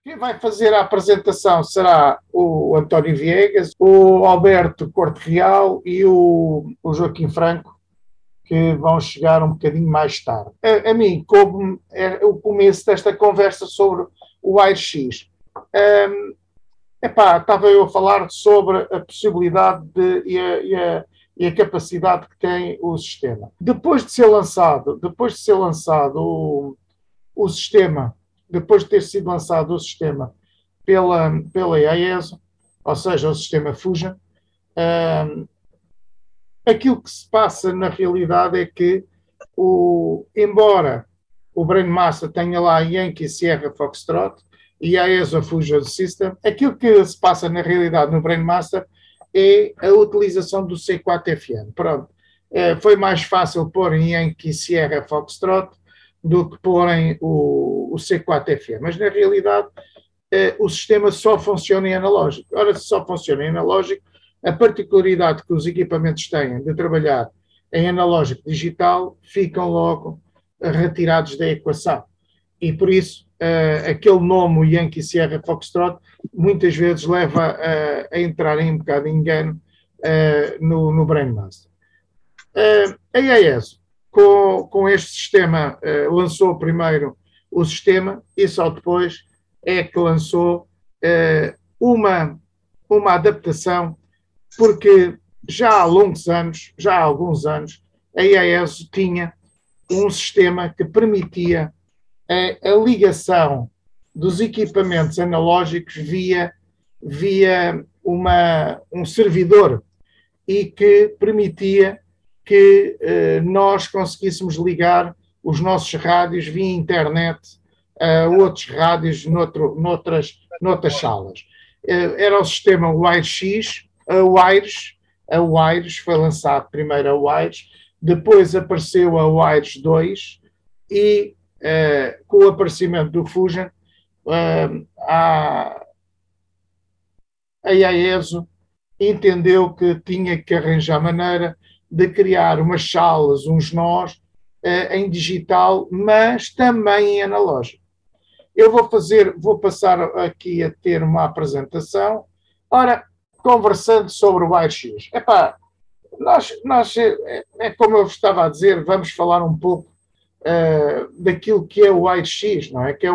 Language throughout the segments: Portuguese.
Quem vai fazer a apresentação será o António Viegas, o Alberto Corte Real e o Joaquim Franco, que vão chegar um bocadinho mais tarde. A mim, como é o começo desta conversa sobre o AirX. Estava eu a falar sobre a possibilidade e a capacidade que tem o sistema. Depois de ser lançado o sistema, depois de ter sido lançado o sistema pela IAESO, ou seja, o sistema Fusion, aquilo que se passa na realidade é que, embora o BrainMaster tenha lá Yankee Sierra Foxtrot e a ESO Fusion System, aquilo que se passa na realidade no BrainMaster é a utilização do C4FN. Pronto. Foi mais fácil pôr em Yankee Sierra Foxtrot do que porem o C4FN. Mas, na realidade, o sistema só funciona em analógico. Ora, se só funciona em analógico, a particularidade que os equipamentos têm de trabalhar em analógico digital ficam logo retirados da equação. E, por isso, aquele nome Yankee Sierra Foxtrot muitas vezes leva a entrar em um bocado de engano no BrainMaster. A IAESO, com este sistema, lançou primeiro o sistema e só depois é que lançou uma adaptação, porque já há alguns anos, a IAESO tinha um sistema que permitia a ligação dos equipamentos analógicos via um servidor e que permitia que nós conseguíssemos ligar os nossos rádios via internet a outros rádios noutras salas. Era o sistema WireX, a Wires foi lançado primeiro a Wires, depois apareceu a Wires 2 e com o aparecimento do Fusion, a IAESO entendeu que tinha que arranjar maneira de criar umas salas, uns nós, em digital, mas também em analógico. Eu vou passar aqui a ter uma apresentação. Ora, conversando sobre o WireX. Nós, como eu estava a dizer, vamos falar um pouco daquilo que é o WireX, não é? Que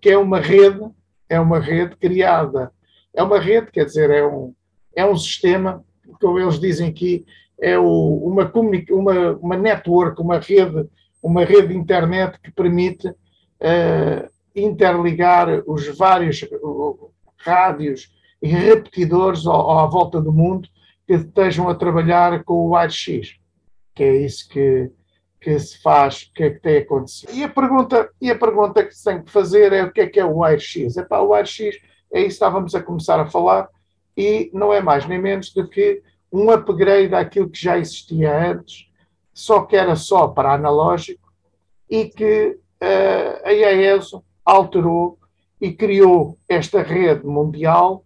é uma rede criada, quer dizer, é um sistema, como eles dizem aqui, é uma network, uma rede de internet que permite interligar os vários rádios e repetidores à volta do mundo que estejam a trabalhar com o WireX, que é isso que se faz, que tem acontecido. E a pergunta que se tem que fazer é o que é o WireX? O WireX é isso que estávamos a começar a falar e não é mais nem menos do que um upgrade daquilo que já existia antes, só que era só para analógico e que a IAESO alterou e criou esta rede mundial,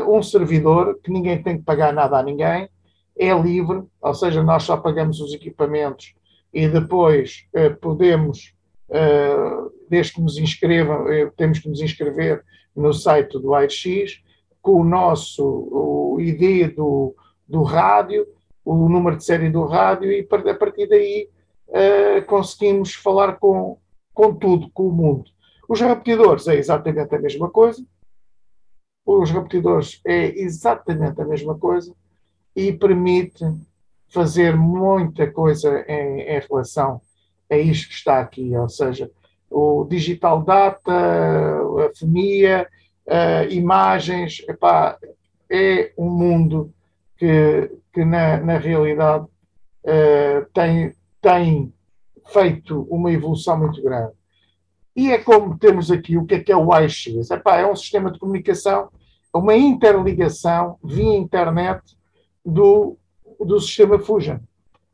um servidor que ninguém tem que pagar nada a ninguém, é livre, ou seja, nós só pagamos os equipamentos e depois podemos, desde que nos inscrevam, temos que nos inscrever no site do WireX, com o ID do rádio, o número de série do rádio, e a partir daí conseguimos falar com tudo, com o mundo. Os repetidores é exatamente a mesma coisa. E permite fazer muita coisa em relação a isto que está aqui, ou seja, o digital data, a FMIA, imagens, é um mundo que na realidade tem feito uma evolução muito grande. E é como temos aqui o que é o WireX. É um sistema de comunicação, uma interligação via internet do sistema Fusion,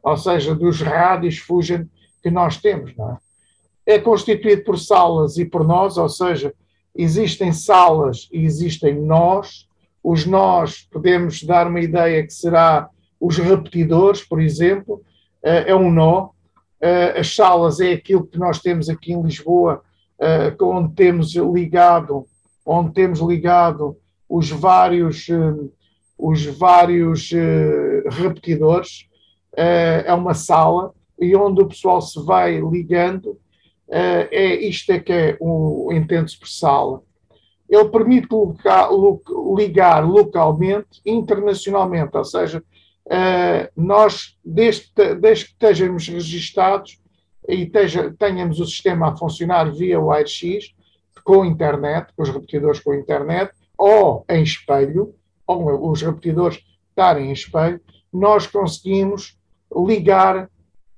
ou seja, dos rádios Fusion que nós temos, não é? É constituído por salas e por nós, ou seja, existem salas e existem nós. Os nós, podemos dar uma ideia que será os repetidores, por exemplo, é um nó. As salas é aquilo que nós temos aqui em Lisboa, onde temos ligado os vários repetidores. É uma sala e onde o pessoal se vai ligando. Isto é que é entende-se por sala. Ele permite ligar localmente e internacionalmente, ou seja, nós, desde que estejamos registados e tenhamos o sistema a funcionar via WireX, com internet, com os repetidores com internet, ou em espelho, ou os repetidores estarem em espelho, nós conseguimos ligar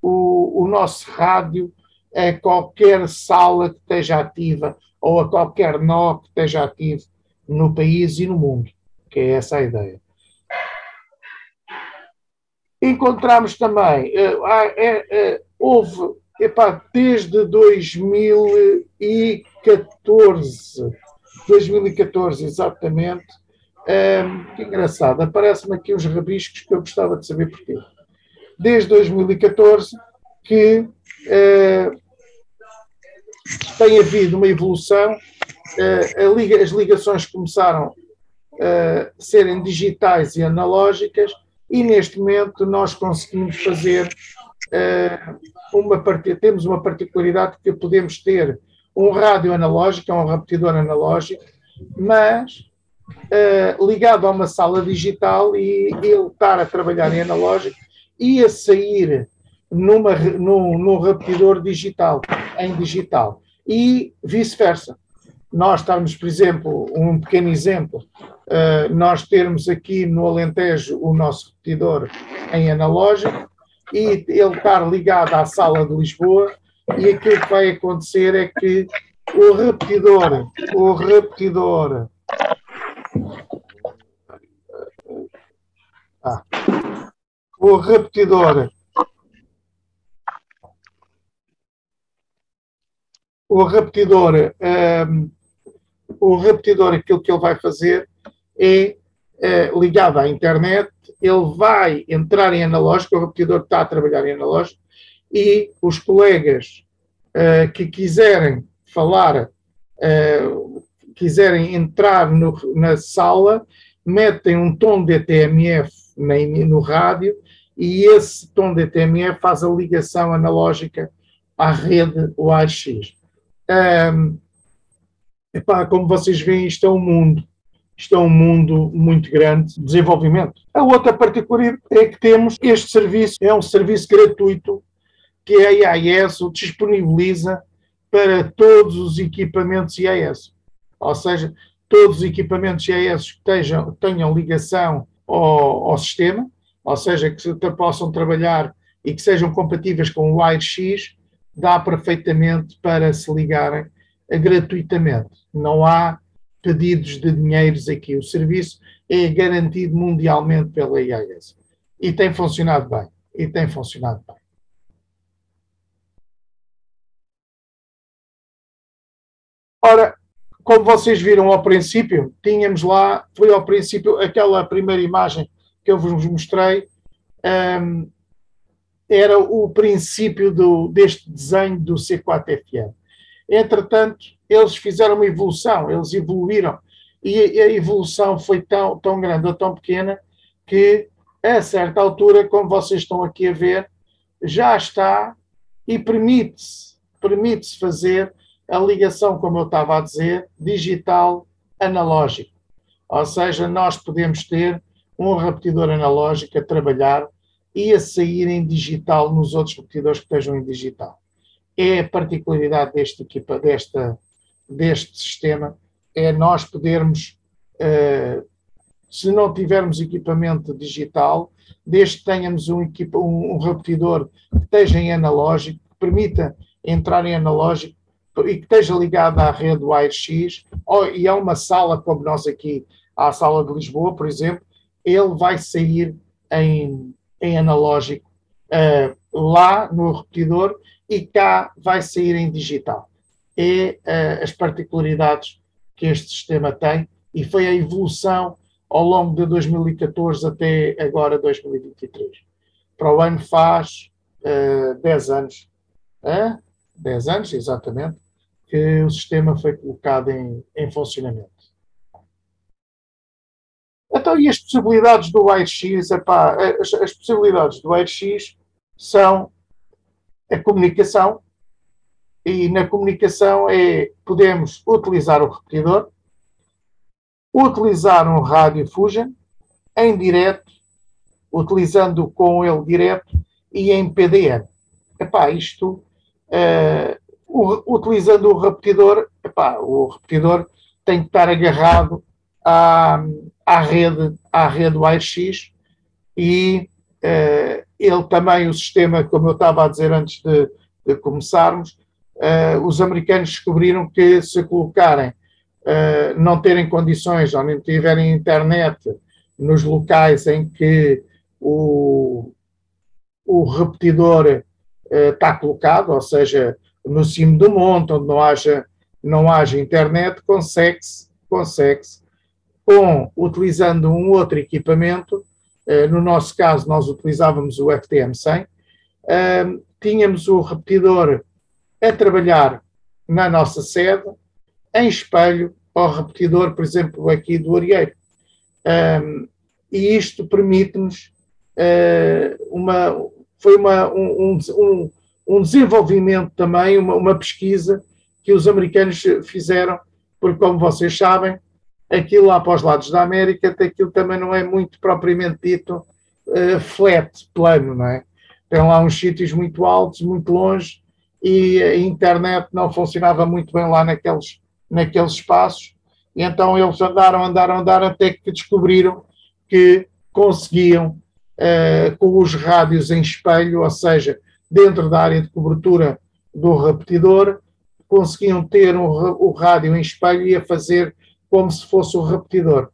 o nosso rádio a qualquer sala que esteja ativa ou a qualquer nó que esteja ativo no país e no mundo, que é essa a ideia. Encontramos também, houve, desde 2014 exatamente, que engraçado, aparecem-me aqui uns rabiscos que eu gostava de saber porquê. Desde 2014 que tem havido uma evolução, as ligações começaram a serem digitais e analógicas, e neste momento nós conseguimos fazer temos uma particularidade que podemos ter um rádio analógico, um repetidor analógico, mas ligado a uma sala digital e ele estar a trabalhar em analógico e a sair num repetidor digital, em digital, e vice-versa. Nós estarmos, por exemplo, um pequeno exemplo, nós termos aqui no Alentejo o nosso repetidor em analógico e ele estar ligado à sala de Lisboa, e aquilo que vai acontecer é que o repetidor aquilo que ele vai fazer é ligado à internet, ele vai entrar em analógico, o repetidor está a trabalhar em analógico, e os colegas que quiserem falar, quiserem entrar na sala, metem um tom de TMF no rádio, e esse tom de TMF faz a ligação analógica à rede WireX. Como vocês veem, isto é um mundo muito grande de desenvolvimento. A outra particularidade é que temos este serviço, é um serviço gratuito que a IAESO disponibiliza para todos os equipamentos IAESO. Ou seja, todos os equipamentos IAESO que tenham ligação ao sistema, ou seja, que possam trabalhar e que sejam compatíveis com o WireX, dá perfeitamente para se ligarem gratuitamente. Não há pedidos de dinheiros aqui. O serviço é garantido mundialmente pela IAESO. E tem funcionado bem. Ora, como vocês viram ao princípio, tínhamos lá, foi ao princípio, aquela primeira imagem que eu vos mostrei, era o princípio deste desenho do C4FM. Entretanto, eles fizeram uma evolução, eles evoluíram, e a evolução foi tão grande ou tão pequena que, a certa altura, como vocês estão aqui a ver, já está e permite-se fazer a ligação, como eu estava a dizer, digital analógico. Ou seja, nós podemos ter um repetidor analógico a trabalhar e a sair em digital nos outros repetidores que estejam em digital. É a particularidade deste sistema, é nós podermos, se não tivermos equipamento digital, desde que tenhamos um repetidor que esteja em analógico, que permita entrar em analógico e que esteja ligado à rede WireX, e há uma sala como nós aqui, à sala de Lisboa, por exemplo, ele vai sair em analógico lá no repetidor e cá vai sair em digital. É as particularidades que este sistema tem, e foi a evolução ao longo de 2014 até agora 2023. Para o ano faz 10 anos. 10 anos, exatamente. que o sistema foi colocado em funcionamento. Então, e as possibilidades do AirX? Epá, as possibilidades do AirX são a comunicação, e na comunicação podemos utilizar o repetidor, utilizar um rádio Fusion em direto, utilizando com ele direto e em PDN. Epá, isto, utilizando o repetidor tem que estar agarrado à rede WireX e ele também, o sistema, como eu estava a dizer antes de começarmos, os americanos descobriram que se colocarem, não terem condições ou não tiverem internet nos locais em que o repetidor está colocado, ou seja, no cimo do monte, onde não haja internet, consegue-se, utilizando um outro equipamento. No nosso caso, nós utilizávamos o FTM100, tínhamos o repetidor a trabalhar na nossa sede, em espelho ao repetidor, por exemplo, aqui do Arieiro. E isto permite-nos foi um desenvolvimento também, uma pesquisa que os americanos fizeram, porque, como vocês sabem, aquilo lá para os lados da América, aquilo também não é muito propriamente dito flat, plano, não é? Tem lá uns sítios muito altos, muito longe, e a internet não funcionava muito bem lá naqueles espaços, e então eles andaram até que descobriram que conseguiam, com os rádios em espelho, ou seja, dentro da área de cobertura do repetidor, conseguiam ter o rádio em espelho e a fazer como se fosse o repetidor.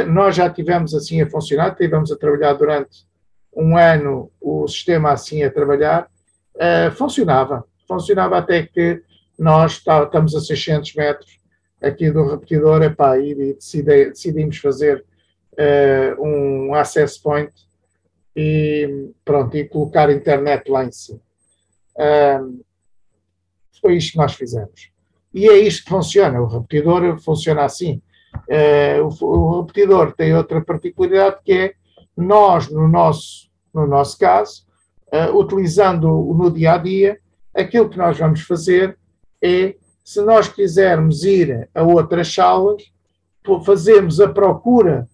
Nós já tivemos assim a funcionar, tivemos a trabalhar durante um ano o sistema assim a trabalhar, funcionava até que nós estamos a 600 metros aqui do repetidor, e decidimos fazer um access point e pronto, e colocar a internet lá em cima. Foi isto que nós fizemos. E é isto que funciona, o repetidor funciona assim. O repetidor tem outra particularidade, que é nós, no nosso caso, utilizando no dia a dia, aquilo que nós vamos fazer é, se nós quisermos ir a outras salas, fazemos a procura,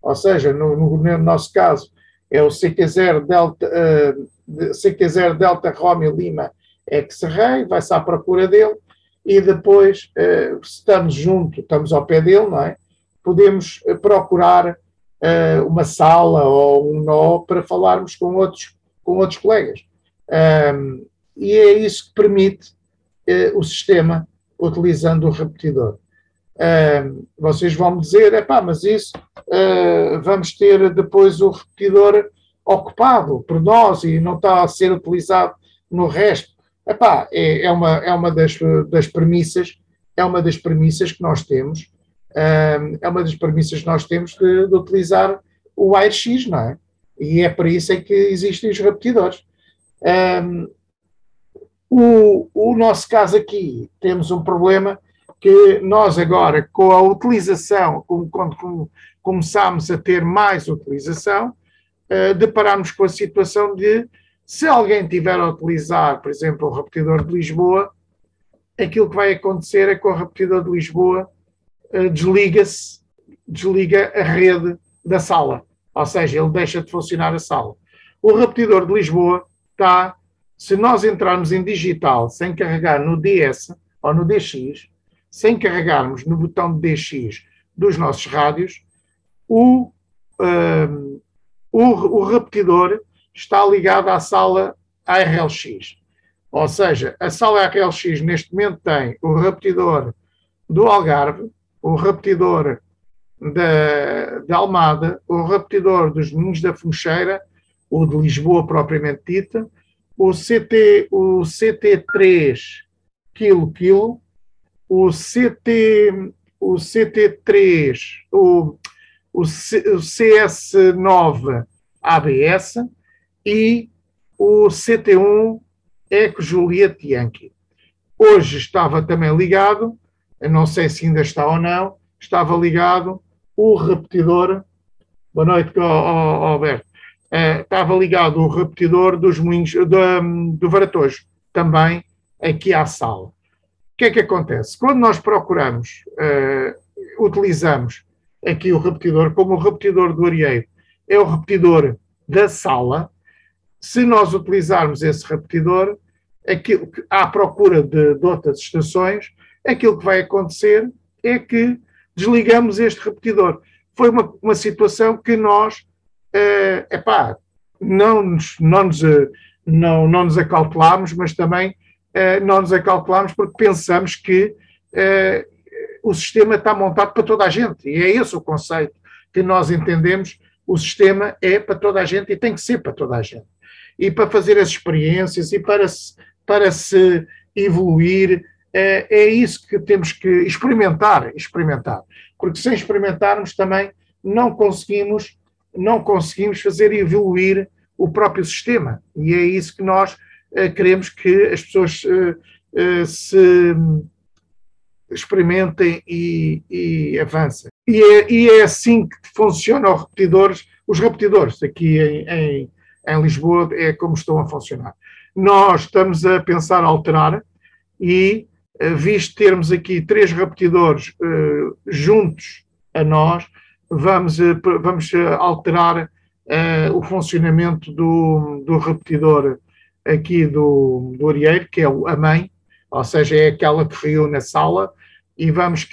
ou seja, no nosso caso, é o CQ0 Delta Romeo Lima X-Ray, vai-se à procura dele, e depois, se estamos ao pé dele, não é? Podemos procurar uma sala ou um nó para falarmos com outros colegas. E é isso que permite o sistema utilizando o repetidor. Vocês vão me dizer, mas isso vamos ter depois o repetidor ocupado por nós e não está a ser utilizado no resto. É uma das premissas que nós temos, de utilizar o AirX, não é? E é para isso é que existem os repetidores. O nosso caso aqui, temos um problema que nós agora, com a utilização, quando começámos a ter mais utilização, deparámos com a situação de, se alguém tiver a utilizar, por exemplo, o repetidor de Lisboa, aquilo que vai acontecer é que o repetidor de Lisboa desliga a rede da sala. Ou seja, ele deixa de funcionar a sala. O repetidor de Lisboa está, se nós entrarmos em digital sem carregar no DS ou no DX, sem carregarmos no botão de DX dos nossos rádios, o repetidor está ligado à sala ARLX. Ou seja, a sala ARLX neste momento tem o repetidor do Algarve, o repetidor da Almada, o repetidor dos Moinhos da Funcheira, o de Lisboa propriamente dita, o CT3 quilo, o CT3, o CS9 ABS e o CT1 Eco Juliette Yankee. hoje estava também ligado, eu não sei se ainda está ou não, estava ligado o repetidor, boa noite, Alberto, estava ligado o repetidor dos moinhos, do Varatojo, também aqui à sala. O que é que acontece? Quando nós procuramos, utilizamos aqui o repetidor, como o repetidor do Arieiro é o repetidor da sala, se nós utilizarmos esse repetidor, aquilo que, à procura de outras estações, aquilo que vai acontecer é que desligamos este repetidor. Foi uma situação que nós não nos acautelámos, mas também não nos acautelámos porque pensamos que o sistema está montado para toda a gente. E é esse o conceito que nós entendemos. O sistema é para toda a gente e tem que ser para toda a gente. E para fazer as experiências e para se evoluir, é isso que temos que experimentar. Porque sem experimentarmos também não conseguimos fazer evoluir o próprio sistema. E é isso que nós queremos que as pessoas se experimentem e avancem. E é assim que funcionam os repetidores aqui em Lisboa, é como estão a funcionar. Nós estamos a pensar alterar e, visto termos aqui 3 repetidores juntos a nós, vamos alterar o funcionamento do repetidor aqui do Arieiro, que é a mãe, ou seja, é aquela que reúne a sala, e vamos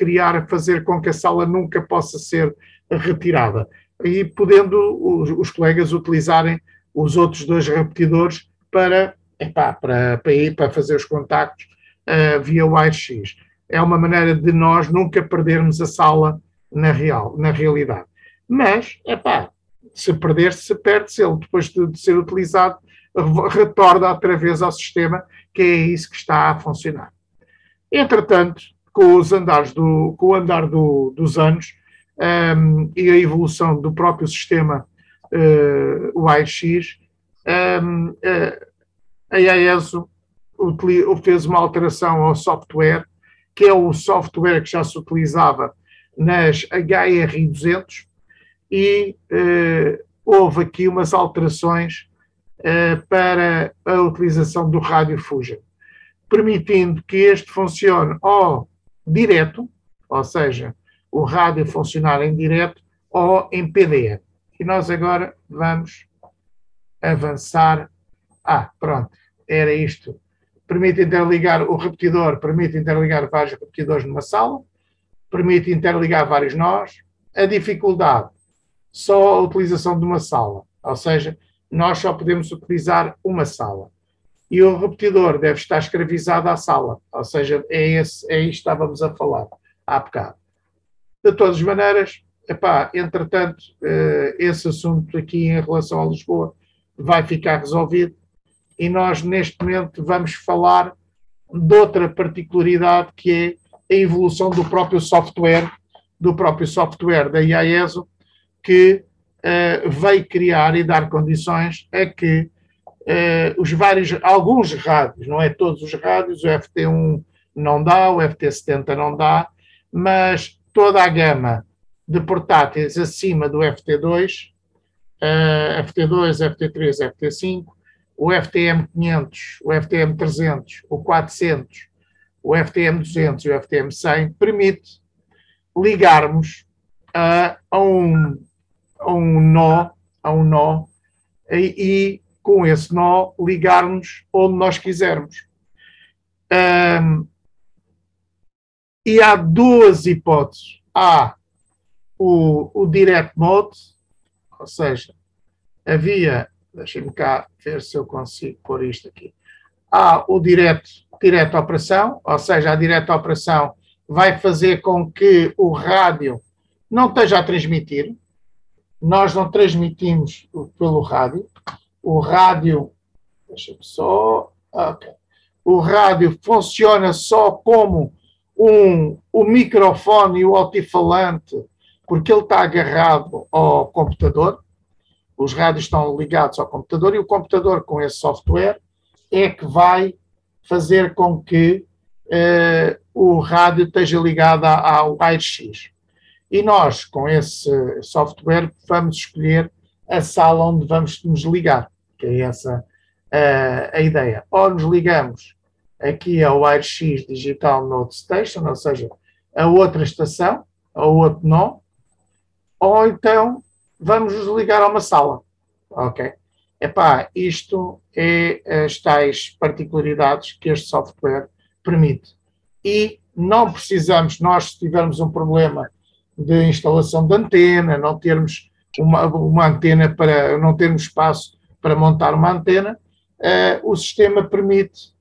fazer com que a sala nunca possa ser retirada. E podendo os colegas utilizarem os outros 2 repetidores para fazer os contactos via WireX. É uma maneira de nós nunca perdermos a sala na realidade. Mas, se perder-se, perde-se. Ele, depois de ser utilizado, retorna outra vez ao sistema, que é isso que está a funcionar. Entretanto, com o andar dos anos e a evolução do próprio sistema WireX, a IAESO fez uma alteração ao software, que é o software que já se utilizava nas HR200, e houve aqui umas alterações para a utilização do rádio Fusion, permitindo que este funcione direto, ou seja, o rádio funcionar em direto, ou em PDE. E nós agora vamos avançar. Pronto, era isto. Permite interligar o repetidor, permite interligar vários repetidores numa sala, permite interligar vários nós. A dificuldade, só a utilização de uma sala, ou seja, nós só podemos utilizar uma sala. E o repetidor deve estar escravizado à sala, ou seja, é isto que estávamos a falar há bocado. De todas as maneiras, entretanto, esse assunto aqui em relação a Lisboa vai ficar resolvido e nós, neste momento, vamos falar de outra particularidade, que é a evolução do próprio software da IAESO, que veio criar e dar condições a que alguns rádios, não é todos os rádios, o FT1 não dá, o FT70 não dá, mas toda a gama de portáteis acima do FT2, FT2, FT3, FT5, o FTM500, o FTM300, o 400, o FTM200 e o FTM100, permite ligarmos a um nó e com esse nó ligarmos onde nós quisermos. E há 2 hipóteses. Há o Direct Mode, ou seja, deixem-me cá ver se eu consigo pôr isto aqui. Há o direto operação, ou seja, a direta operação vai fazer com que o rádio não esteja a transmitir. Nós não transmitimos pelo rádio. O rádio, deixa-me só, o rádio funciona só como o microfone e o altifalante, porque ele está agarrado ao computador. Os rádios estão ligados ao computador e o computador, com esse software, é que vai fazer com que o rádio esteja ligado ao raio-x. E nós, com esse software, vamos escolher a sala onde vamos nos ligar, que é essa a ideia. Ou nos ligamos aqui ao raio-x Digital Node Station, ou seja, a outra estação, a outro nó, ou então vamos nos ligar a uma sala. Ok? Isto é as tais particularidades que este software permite. E não precisamos, nós, se tivermos um problema de instalação de antena, não termos uma antena para, não termos espaço para montar uma antena, o sistema permite,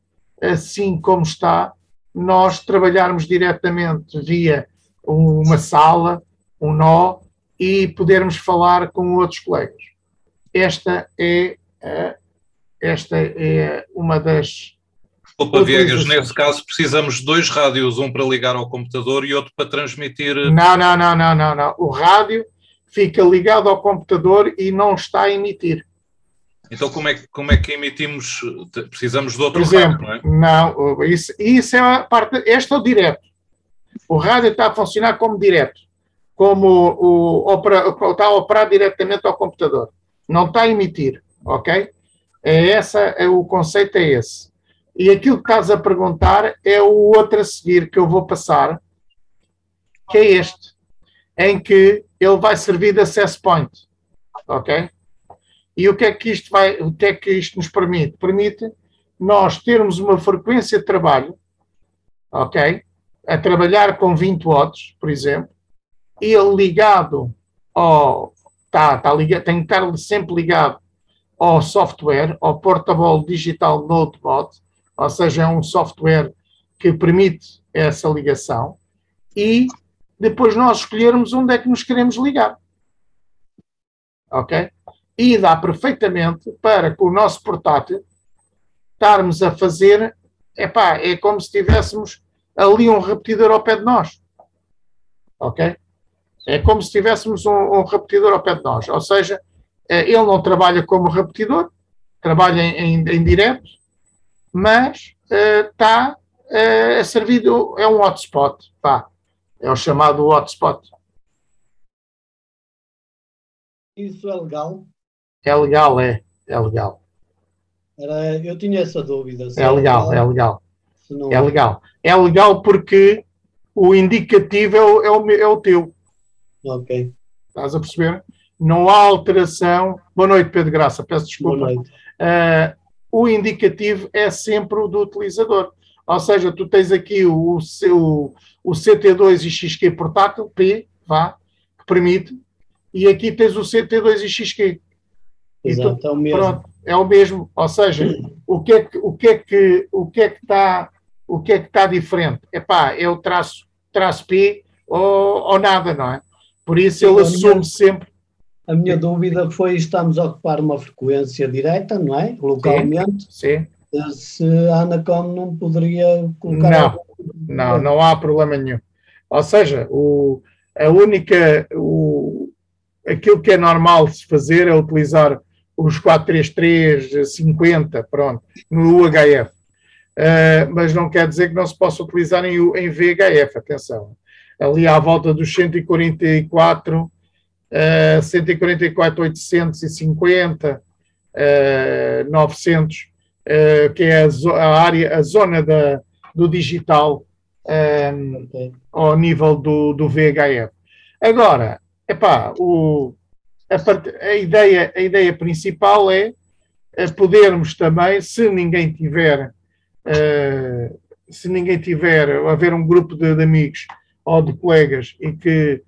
assim como está, nós trabalharmos diretamente via uma sala, um nó, e podermos falar com outros colegas. Esta é uma das... Opa, Viegas, nesse caso precisamos de 2 rádios, um para ligar ao computador e outro para transmitir... Não. O rádio fica ligado ao computador e não está a emitir. Então como é que emitimos? Precisamos de outro rádio, não é? Não, isso é a parte... Este é o direto. O rádio está a funcionar como direto. Está a operar diretamente ao computador. Não está a emitir, ok? O conceito é esse. E aquilo que estás a perguntar é o outro a seguir que eu vou passar, que é este, em que ele vai servir de access point, ok? E o que é que isto nos permite? Permite nós termos uma frequência de trabalho, ok? A trabalhar com 20 watts, por exemplo, e ele ligado tem que estar sempre ligado ao software, ao Portable Digital Node Mod, ou seja, é um software que permite essa ligação, e depois nós escolhermos onde é que nos queremos ligar. Ok? E dá perfeitamente para, com o nosso portátil, estarmos a fazer, é como se tivéssemos ali um repetidor ao pé de nós. Ok? É como se tivéssemos um repetidor ao pé de nós. Ou seja, ele não trabalha como repetidor, trabalha em direto, mas está a servir, é um hotspot, é o chamado hotspot. Isso é legal? É legal, é legal. Eu tinha essa dúvida. É legal. É legal porque o indicativo é o teu. Ok. Estás a perceber? Não há alteração. Boa noite, Pedro Graça, peço desculpa. Boa noite. O indicativo é sempre o do utilizador. Ou seja, tu tens aqui o CT2 e XQ portátil, P, que permite, e aqui tens o CT2 e XQ. Exato, então, é o mesmo. Pronto, é o mesmo. Ou seja, o que é que está diferente? É o traço P ou nada, não é? Por isso ele assume sempre. A minha dúvida foi, estamos a ocupar uma frequência direta, não é? Localmente. Sim. Se a Anacom não poderia colocar... Não há problema nenhum. Ou seja, aquilo que é normal de se fazer é utilizar os 433, 50, pronto, no UHF. Mas não quer dizer que não se possa utilizar em VHF, atenção. Ali à volta dos 144... 144.850, 900, que é a zona do digital ao nível do VHF. Agora, a ideia principal é podermos também, se ninguém tiver haver um grupo de amigos ou de colegas e que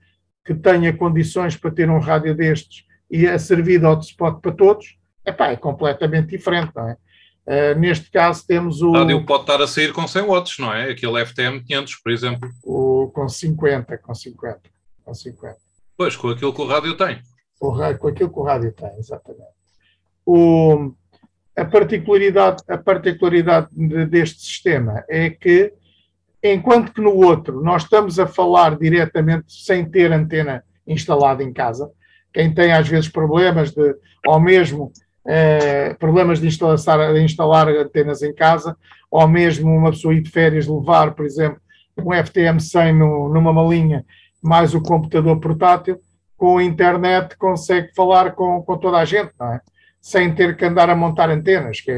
tenha condições para ter um rádio destes e a servir de hotspot para todos, é completamente diferente, não é? Neste caso temos o... rádio pode estar a sair com 100 watts, não é? Aquele FTM 500, por exemplo. Com 50. Pois, com aquilo que o rádio tem. Com aquilo que o rádio tem, exatamente. A particularidade deste sistema é que, enquanto que no outro nós estamos a falar diretamente sem ter antena instalada em casa, quem tem às vezes problemas ou mesmo problemas de instalar antenas em casa, ou mesmo uma pessoa ir de férias levar, por exemplo, um FTM100 numa malinha, mais o computador portátil, com a internet consegue falar com toda a gente, não é? Sem ter que andar a montar antenas, que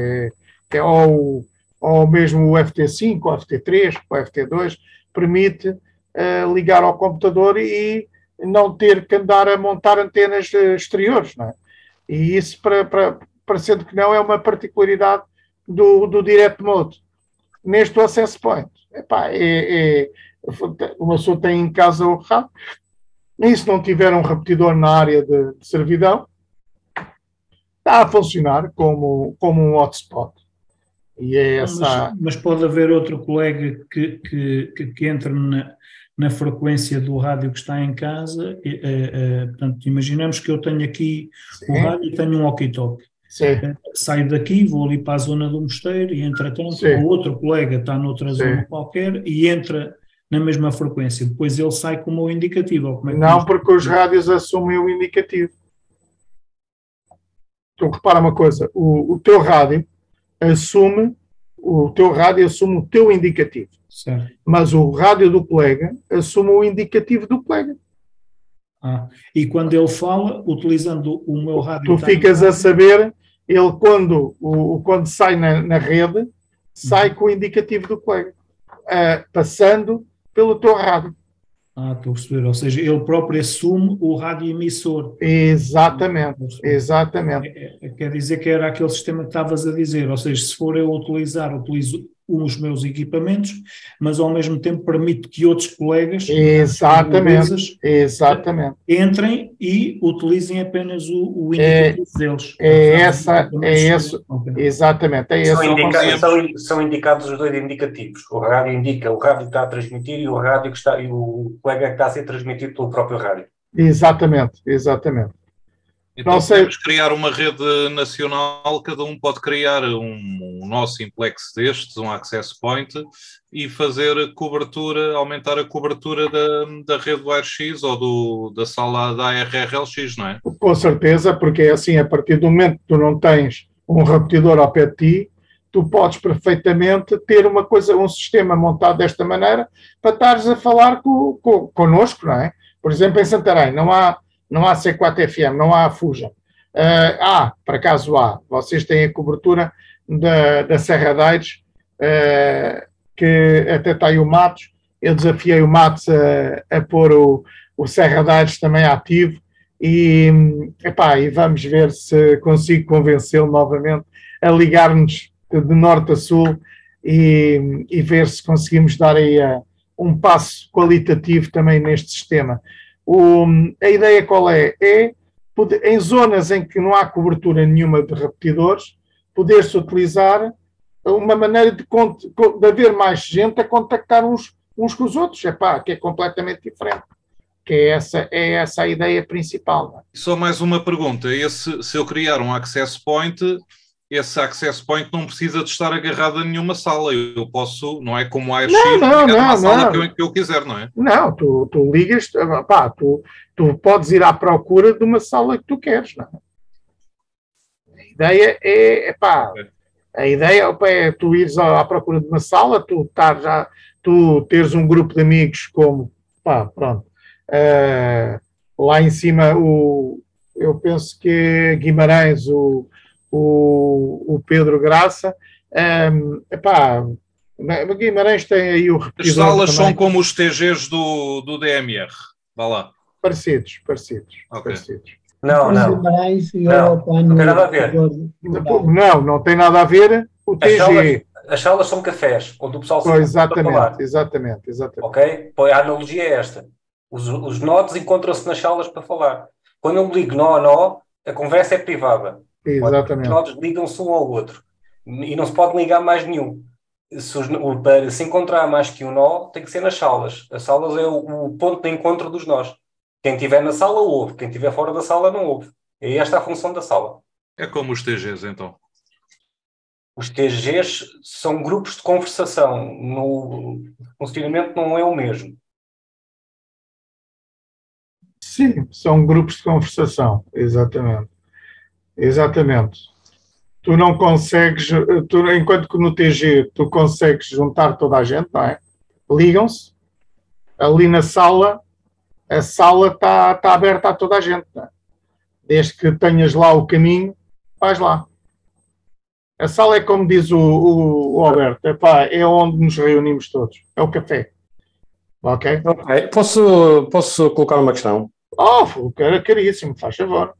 é ou mesmo o FT5, o FT3, o FT2, permite ligar ao computador e não ter que andar a montar antenas exteriores, não é? E isso, parecendo que não, é uma particularidade do Direct Mode. Neste Access Point, uma pessoa tem em casa o rádio, e se não tiver um repetidor na área de servidão, está a funcionar como um hotspot. E é essa... mas pode haver outro colega que entre na frequência do rádio que está em casa. Portanto, imaginamos que eu tenho aqui o rádio e tenho um walkie-talkie. Saio daqui, vou ali para a zona do mosteiro e, entretanto, o outro colega está noutra zona qualquer e entra na mesma frequência. Depois ele sai com o meu indicativo. Não, porque os rádios assumem o indicativo. Tu repara uma coisa, o teu rádio assume o teu indicativo. Certo. Mas o rádio do colega assume o indicativo do colega. E quando ele fala, utilizando o meu rádio... Tu ficas a saber, ele quando sai na rede, sai com o indicativo do colega, passando pelo teu rádio. Estou a perceber. Ou seja, ele próprio assume o rádio emissor. Exatamente, exatamente. Quer dizer que era aquele sistema que estavas a dizer. Ou seja, se for eu utilizo os meus equipamentos, mas ao mesmo tempo permito que outros colegas exatamente entrem e utilizem apenas o indicativo deles. Exatamente. São indicados os dois indicativos. O rádio indica o rádio que está a transmitir e o rádio que está, e o colega que está a ser transmitido pelo próprio rádio. Exatamente. Então, podemos criar uma rede nacional, cada um pode criar um nosso simplex destes, um access point, e fazer cobertura, aumentar a cobertura da rede WireX ou da sala da ARRLX, não é? Com certeza, porque é assim, a partir do momento que tu não tens um repetidor ao pé de ti, tu podes perfeitamente ter um sistema montado desta maneira para estares a falar connosco, não é? Por exemplo, em Santarém, não há C4 FM, não há a Fusion. Por acaso há. Vocês têm a cobertura da Serra de Aires, que até está aí o Matos. Eu desafiei o Matos a pôr o Serra de Aires também ativo e vamos ver se consigo convencê-lo novamente a ligar-nos de norte a sul e ver se conseguimos dar aí um passo qualitativo também neste sistema. A ideia qual é? Em zonas em que não há cobertura nenhuma de repetidores, poder-se utilizar uma maneira de haver mais gente a contactar uns com os outros, que é completamente diferente. Que é essa a ideia principal. Não é? Só mais uma pergunta. Se eu criar um access point, esse access point não precisa de estar agarrado a nenhuma sala. Eu posso, não é como a AirX, ligar uma sala que eu quiser, não é? Não, tu ligas, tu podes ir à procura de uma sala que tu queres, não é? A ideia é tu ires à procura de uma sala, tu teres um grupo de amigos como, pronto, lá em cima eu penso que Guimarães, o Pedro Graça, Guimarães tem aí o repetidor. As salas também. São como os TGs do DMR, vá lá. Parecidos. Okay. Não tem nada a ver. Não tem nada a ver o TG. As salas são cafés, onde o pessoal se exatamente. Ok? A analogia é esta. Os nodes encontram-se nas salas para falar. Quando eu ligo nó a nó, a conversa é privada. Exatamente. Os nodes ligam-se um ao outro. E não se pode ligar mais nenhum. Para se encontrar mais que um nó, tem que ser nas salas. As salas é o ponto de encontro dos nós. Quem estiver na sala ouve, quem estiver fora da sala não ouve. É esta a função da sala. É como os TGs, então. Os TGs são grupos de conversação. O funcionamento não é o mesmo. Sim, são grupos de conversação, exatamente. tu não consegues, enquanto que no TG tu consegues juntar toda a gente, não é? Ligam-se, ali na sala, a sala está aberta a toda a gente, não é? Desde que tenhas lá o caminho, vais lá. A sala é como diz o Alberto, é onde nos reunimos todos, é o café. Ok? Ok. Posso colocar uma questão? Era caríssimo, faz favor.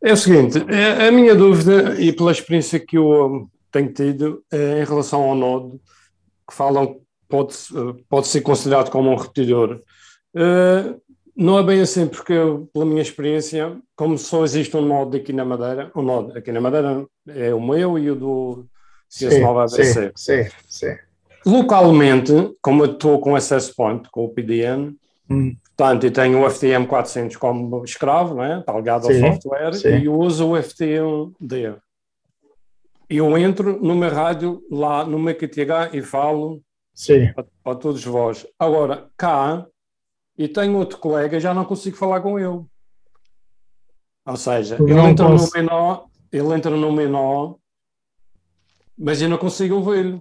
É o seguinte, a minha dúvida, e pela experiência que eu tenho tido em relação ao Node, que falam que pode ser considerado como um repetidor, não é bem assim, porque pela minha experiência, como só existe um Node aqui na Madeira, o Node aqui na Madeira é o meu e o do CS9 ABC. Sim. Localmente, como eu estou com Access Point, com o PDN, portanto, eu tenho o FTM 400 como escravo, né? Está ligado ao software, e eu uso o FTM-D. Eu entro no meu rádio, lá no meu QTH, e falo para todos vós. Agora, cá, e tenho outro colega, já não consigo falar com ele. Ou seja, ele entra no menor, mas eu não consigo ouvi-lo.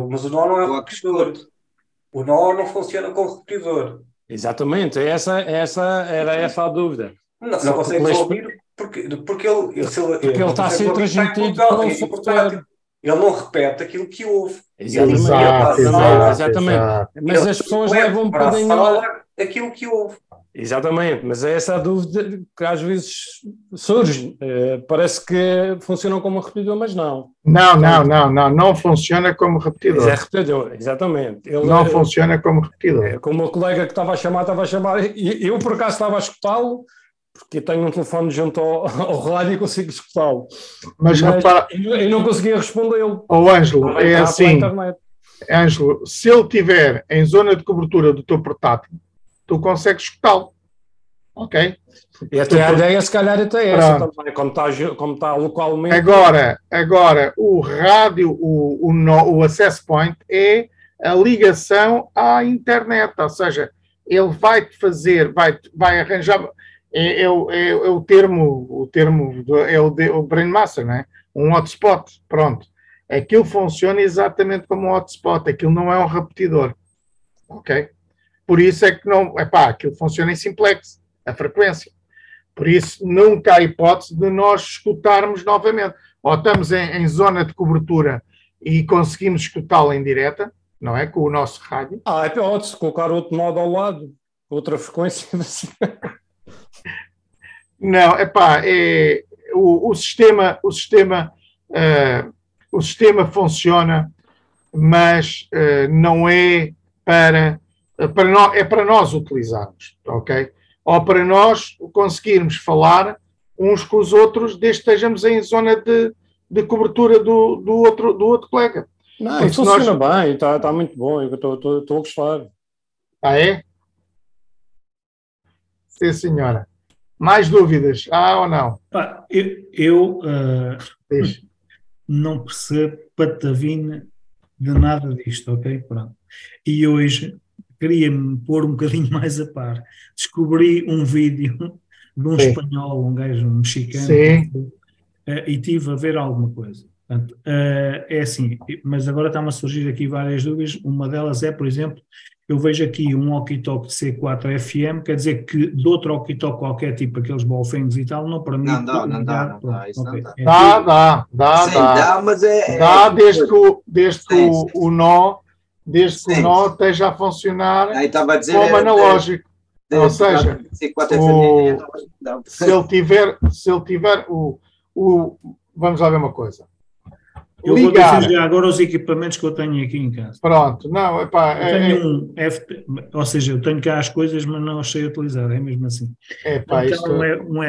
Mas o nó não é repetidor. O nó não funciona como repetidor. Exatamente, era essa a dúvida. Não consegue ouvir porque ele está a ser transmitido pelo software. Ele não repete aquilo que ouve. Exatamente. Mas as pessoas levam um bocadinho aquilo que ouve. Exatamente, mas é essa a dúvida que às vezes surge. Parece que funcionam como repetidor, mas não. Não funciona como repetidor. Mas é repetidor, exatamente. Não funciona como repetidor. Como o colega que estava a chamar, e eu por acaso estava a escutá-lo, porque tenho um telefone junto ao rádio e consigo escutá-lo. Mas repara, eu não conseguia respondê-lo. Ângelo, é assim, Ângelo, se ele estiver em zona de cobertura do teu portátil, tu consegues escutá-lo, ok? E até a ideia, se calhar, até essa também, como está localmente. Agora, o rádio, o access point é a ligação à internet, ou seja, ele vai vai arranjar, é o termo é o Brain Master, não é? Um hotspot, pronto. Aquilo funciona exatamente como um hotspot, aquilo não é um repetidor, ok? Por isso é que aquilo funciona em simplex, a frequência. Por isso nunca há hipótese de nós escutarmos novamente. Ou estamos em zona de cobertura e conseguimos escutá-lo em direta, não é? Com o nosso rádio. É pode-se colocar outro modo ao lado, outra frequência. Não, o sistema funciona, mas não é para nós utilizarmos, ok? Ou para nós conseguirmos falar uns com os outros desde que estejamos em zona de cobertura do outro colega. Não, isso funciona bem, está muito bom, eu estou a gostar. É? Sim, senhora. Mais dúvidas? Ou não? Eu não percebo patavina de nada disto, ok? Pronto. E hoje queria-me pôr um bocadinho mais a par. Descobri um vídeo de um espanhol, um gajo mexicano, e estive a ver alguma coisa. Portanto, é assim, mas agora está-me a surgir aqui várias dúvidas. Uma delas é, por exemplo, eu vejo aqui um walkie-talkie de C4 FM, quer dizer que de outro walkie-talkie qualquer tipo, aqueles bolfengues e tal, não permite... Não dá. Isso não dá. Dá, mas dá desde que o nó esteja a funcionar como analógico. Ou seja, se ele tiver vamos lá ver uma coisa. Eu vou dizer já agora os equipamentos que eu tenho aqui em casa. Pronto, não, eu tenho ou seja, eu tenho cá as coisas, mas não as sei utilizar, é mesmo assim. Então é um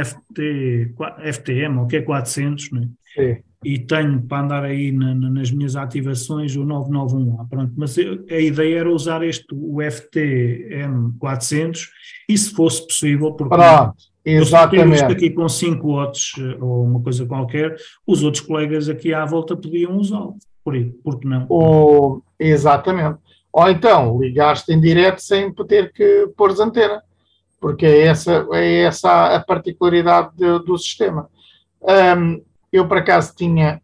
FTM, ou que é 400, né? Sim. E tenho para andar aí nas minhas ativações o 991A, pronto, mas a ideia era usar o FTM 400 e se fosse possível, porque exatamente. Isto aqui com 5 watts ou uma coisa qualquer, os outros colegas aqui à volta podiam usá-lo, porque não? Exatamente. Ou então, ligaste em direto sem ter que pôr antena, porque é essa a particularidade do sistema. Eu, por acaso, tinha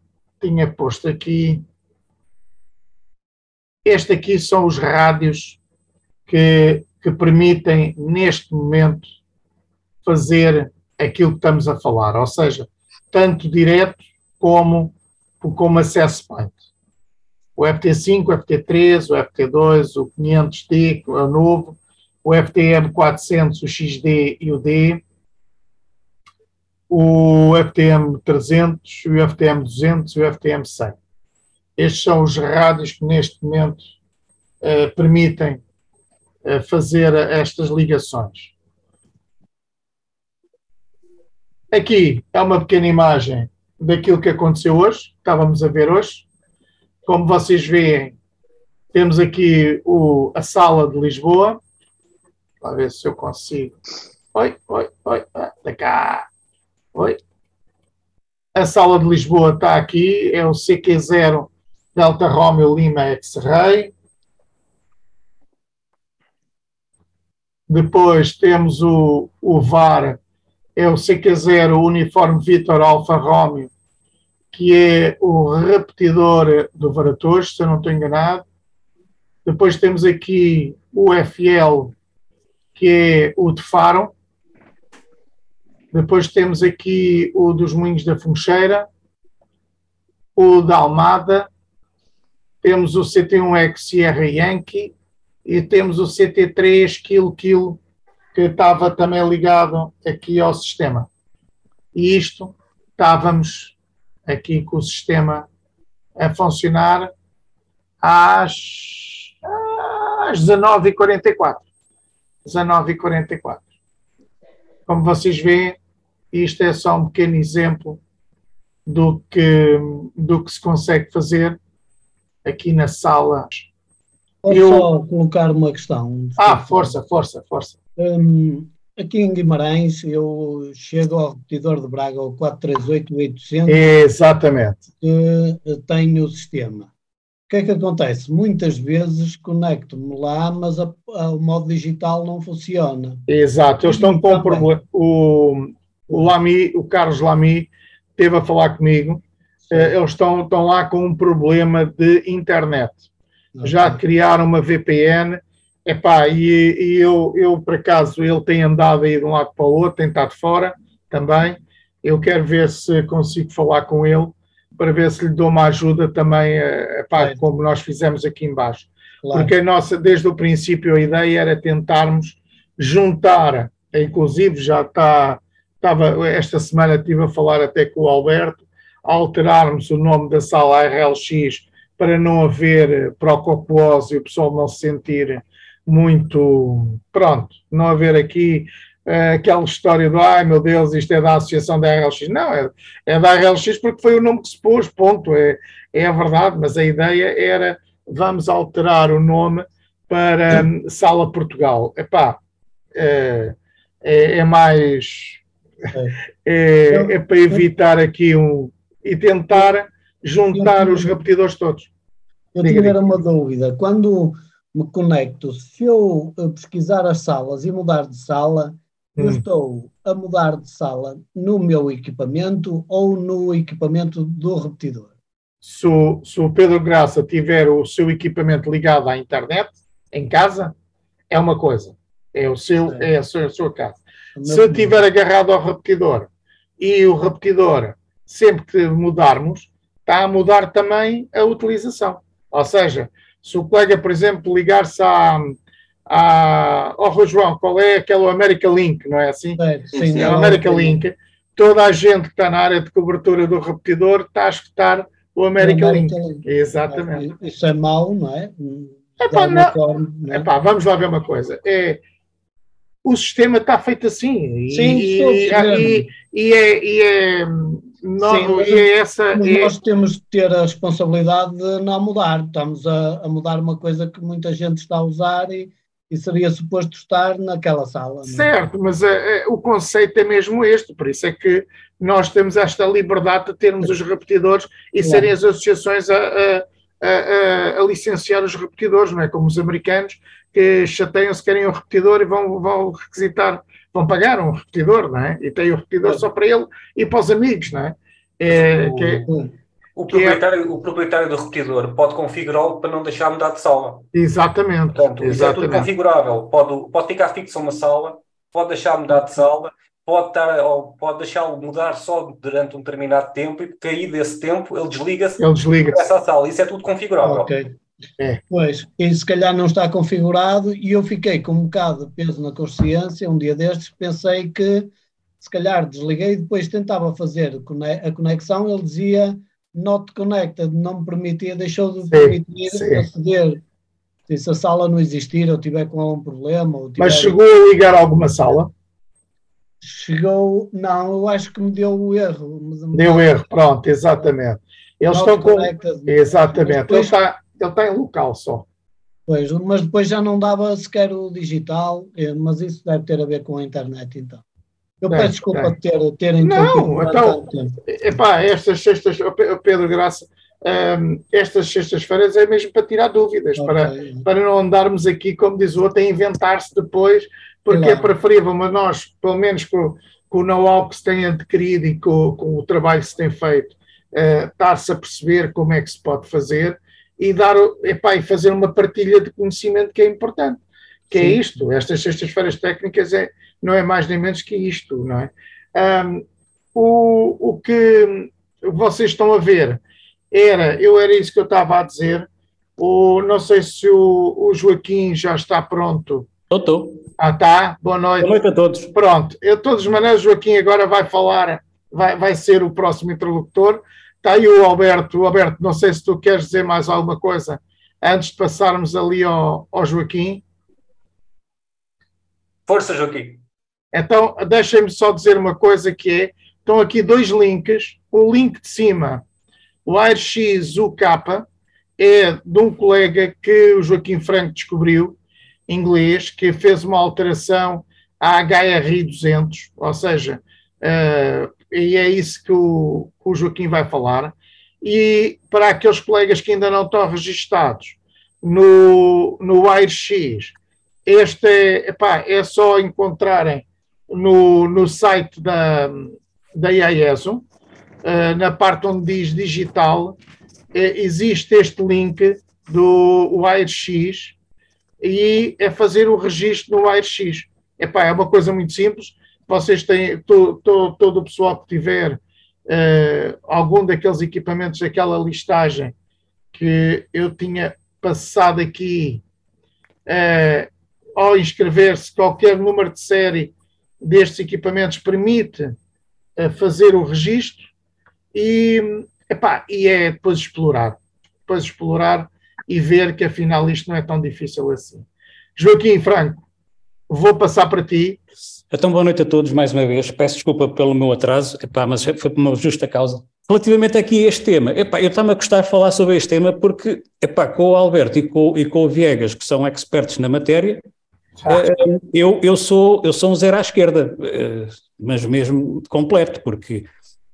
posto aqui. Este aqui são os rádios que permitem, neste momento, fazer aquilo que estamos a falar. Ou seja, tanto direto como Access Point. O FT5, o FT3, o FT2, o 500D, o novo, o FTM400, o XD e o D, o FTM300, o FTM200 e o FTM100. Estes são os rádios que neste momento permitem fazer estas ligações. Aqui é uma pequena imagem daquilo que aconteceu hoje, estávamos a ver hoje. Como vocês veem, temos aqui a sala de Lisboa. Vamos ver se eu consigo. Oi, da cá. Oi. A sala de Lisboa está aqui, é o CQ0 Delta Romeo Lima X-Ray. Depois temos o VAR, é o CQ0 Uniforme Vitor Alfa Romeo, que é o repetidor do Varatojo, se eu não estou enganado. Depois temos aqui o FL, que é o de Faro. Depois temos aqui o dos Moinhos da Funcheira, o da Almada, temos o CT1X Sierra Yankee e temos o CT3 Kilo, que estava também ligado aqui ao sistema. E isto, estávamos aqui com o sistema a funcionar às 19h44. 19h44. Como vocês veem, isto é só um pequeno exemplo do que se consegue fazer aqui na sala. Posso só colocar uma questão? Força. Aqui em Guimarães, eu chego ao repetidor de Braga, o 438-800. Exatamente. Que tem o sistema. O que é que acontece? Muitas vezes conecto-me lá, mas o modo digital não funciona. Exato, eles estão com um problema. O Carlos Lamy esteve a falar comigo. Eles estão lá com um problema de internet. Okay. Já criaram uma VPN. E eu, por acaso, ele tem andado aí de um lado para o outro, tem estado fora também. Eu quero ver se consigo falar com ele para ver se lhe dou uma ajuda também, como nós fizemos aqui em baixo. Claro. Porque desde o princípio, a ideia era tentarmos juntar, inclusive esta semana estive a falar até com o Alberto, alterarmos o nome da sala RLX para não haver prococuose e o pessoal não se sentir muito, não haver aqui aquela história do ai meu Deus, isto é da associação da RLX. Não, é da RLX porque foi o nome que se pôs, ponto, é a verdade, mas a ideia era, vamos alterar o nome para Sala Portugal. É mais, é para evitar aqui e tentar juntar os repetidores todos. Eu tinha uma dúvida, quando me conecto, se eu pesquisar as salas e mudar de sala, eu estou a mudar de sala no meu equipamento ou no equipamento do repetidor? Se o Pedro Graça tiver o seu equipamento ligado à internet, em casa, é uma coisa. É a sua casa. Se estiver agarrado ao repetidor e o repetidor, sempre que mudarmos, está a mudar também a utilização. Ou seja, se o colega, por exemplo, ligar-se Rui João, qual é aquele America Link, não é assim? Sim, é o America Link. Toda a gente que está na área de cobertura do repetidor está a escutar o America Link. Exatamente. Isso é mau, não é? Vamos lá ver uma coisa. O sistema está feito assim. Nós temos de ter a responsabilidade de não mudar. Estamos a mudar uma coisa que muita gente está a usar e seria suposto estar naquela sala. Certo, mas o conceito é mesmo este, por isso é que nós temos esta liberdade de termos os repetidores e serem as associações a licenciar os repetidores, não é? Como os americanos que chateiam-se, querem um repetidor e vão requisitar, vão pagar um repetidor, não é? E tem o repetidor só para ele e para os amigos, não é? O proprietário do repetidor pode configurá-lo para não deixar mudar de sala. Exatamente. Portanto, isso é tudo configurável. Pode ficar fixo uma sala, pode deixar mudar de sala, pode deixá-lo mudar só durante um determinado tempo e cair desse tempo, ele desliga-se essa sala. Isso é tudo configurável. Ok. Pois, e se calhar não está configurado e eu fiquei com um bocado de peso na consciência, um dia destes, pensei que se calhar desliguei e depois tentava fazer a conexão, ele dizia not connected, não me permitia, deixou de permitir aceder. Se a sala não existir, ou tiver com algum problema... Mas chegou a ligar alguma sala? Chegou, não, eu acho que me deu o erro. Deu erro, pronto, exatamente. Eles estão com... Exatamente, depois, ele está em local só. Pois, mas depois já não dava sequer o digital, mas isso deve ter a ver com a internet, então. Eu peço desculpa de terem... Não, então, estas sextas, Pedro Graça, estas sextas-feiras é mesmo para tirar dúvidas, para não andarmos aqui, como diz o outro, a inventar-se depois, porque é preferível, mas nós, pelo menos com o know-how que se tem adquirido e com o trabalho que se tem feito, estar-se a perceber como é que se pode fazer e fazer uma partilha de conhecimento que é importante, que é isto. Estas sextas-feiras técnicas não é mais nem menos que isto, não é? O que vocês estão a ver era isso que eu estava a dizer. Não sei se o Joaquim já está pronto. Estou. Está. Boa noite. Boa noite a todos. Pronto. De todas as maneiras, o Joaquim agora vai falar, vai ser o próximo interlocutor. Está aí o Alberto. Alberto, não sei se tu queres dizer mais alguma coisa antes de passarmos ali ao Joaquim. Força, Joaquim. Então, deixem-me só dizer uma coisa estão aqui dois links. O link de cima, o AirX UK, é de um colega que o Joaquim Franco descobriu, inglês, que fez uma alteração à HRI 200, ou seja, e é isso que o Joaquim vai falar. E para aqueles colegas que ainda não estão registados no AirX, é só encontrarem no site da IAESO, na parte onde diz digital, existe este link do AirX e é fazer o registro no AirX. É uma coisa muito simples. Vocês têm, todo o pessoal que tiver algum daqueles equipamentos, daquela listagem que eu tinha passado aqui, ao inscrever-se, qualquer número de série destes equipamentos permite fazer o registro e é depois explorar e ver que afinal isto não é tão difícil assim. Joaquim Franco, vou passar para ti. Então, boa noite a todos mais uma vez. Peço desculpa pelo meu atraso, mas foi por uma justa causa. Relativamente aqui a este tema, eu estava a gostar de falar sobre este tema porque, com o Alberto e com o Viegas, que são expertos na matéria, eu sou um zero à esquerda, mas mesmo completo, porque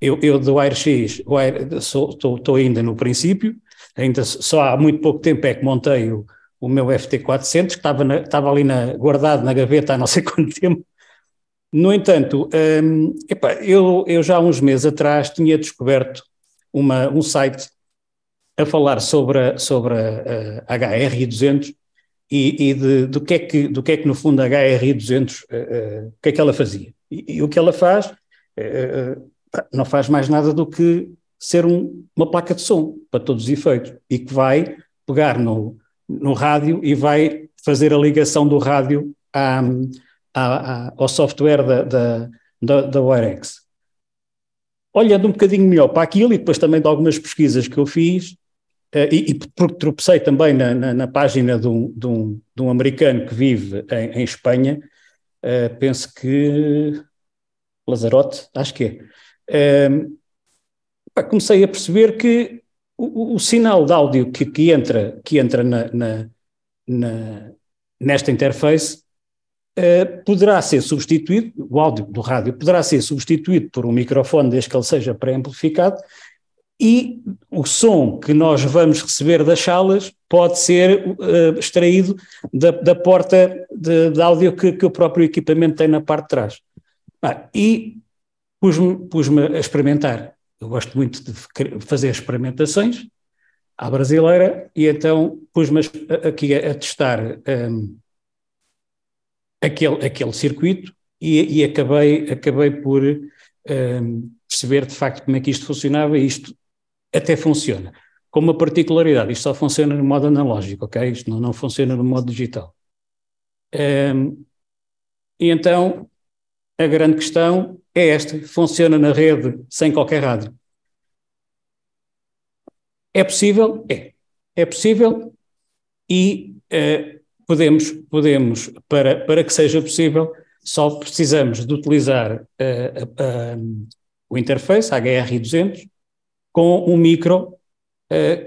eu do AirX estou ainda no princípio, ainda só há muito pouco tempo é que montei o meu FT400, que estava ali guardado na gaveta há não sei quanto tempo. No entanto, eu já há uns meses atrás tinha descoberto um site a falar sobre a HRI 200 e do que é que no fundo a HRI 200, o que é que ela fazia. E o que ela faz, não faz mais nada do que ser uma placa de som para todos os efeitos e que vai pegar no rádio e vai fazer a ligação do rádio ao software da WireX. Olhando um bocadinho melhor para aquilo e depois também de algumas pesquisas que eu fiz, e porque tropecei também na página de um americano que vive em Espanha, penso que Lazarote, acho que comecei a perceber que o sinal de áudio que entra nesta interface poderá ser substituído, o áudio do rádio poderá ser substituído por um microfone desde que ele seja pré-amplificado e o som que nós vamos receber das salas pode ser extraído da porta de áudio que o próprio equipamento tem na parte de trás. E pus-me a experimentar eu gosto muito de fazer experimentações à brasileira, e então pus-me aqui a testar aquele circuito e acabei por perceber de facto como é que isto funcionava, e isto até funciona. Com uma particularidade, isto só funciona no modo analógico, ok? Isto não funciona no modo digital. E então, a grande questão é esta: funciona na rede sem qualquer rádio. É possível? É possível, e podemos para que seja possível, só precisamos de utilizar o interface, a HRI200, com um micro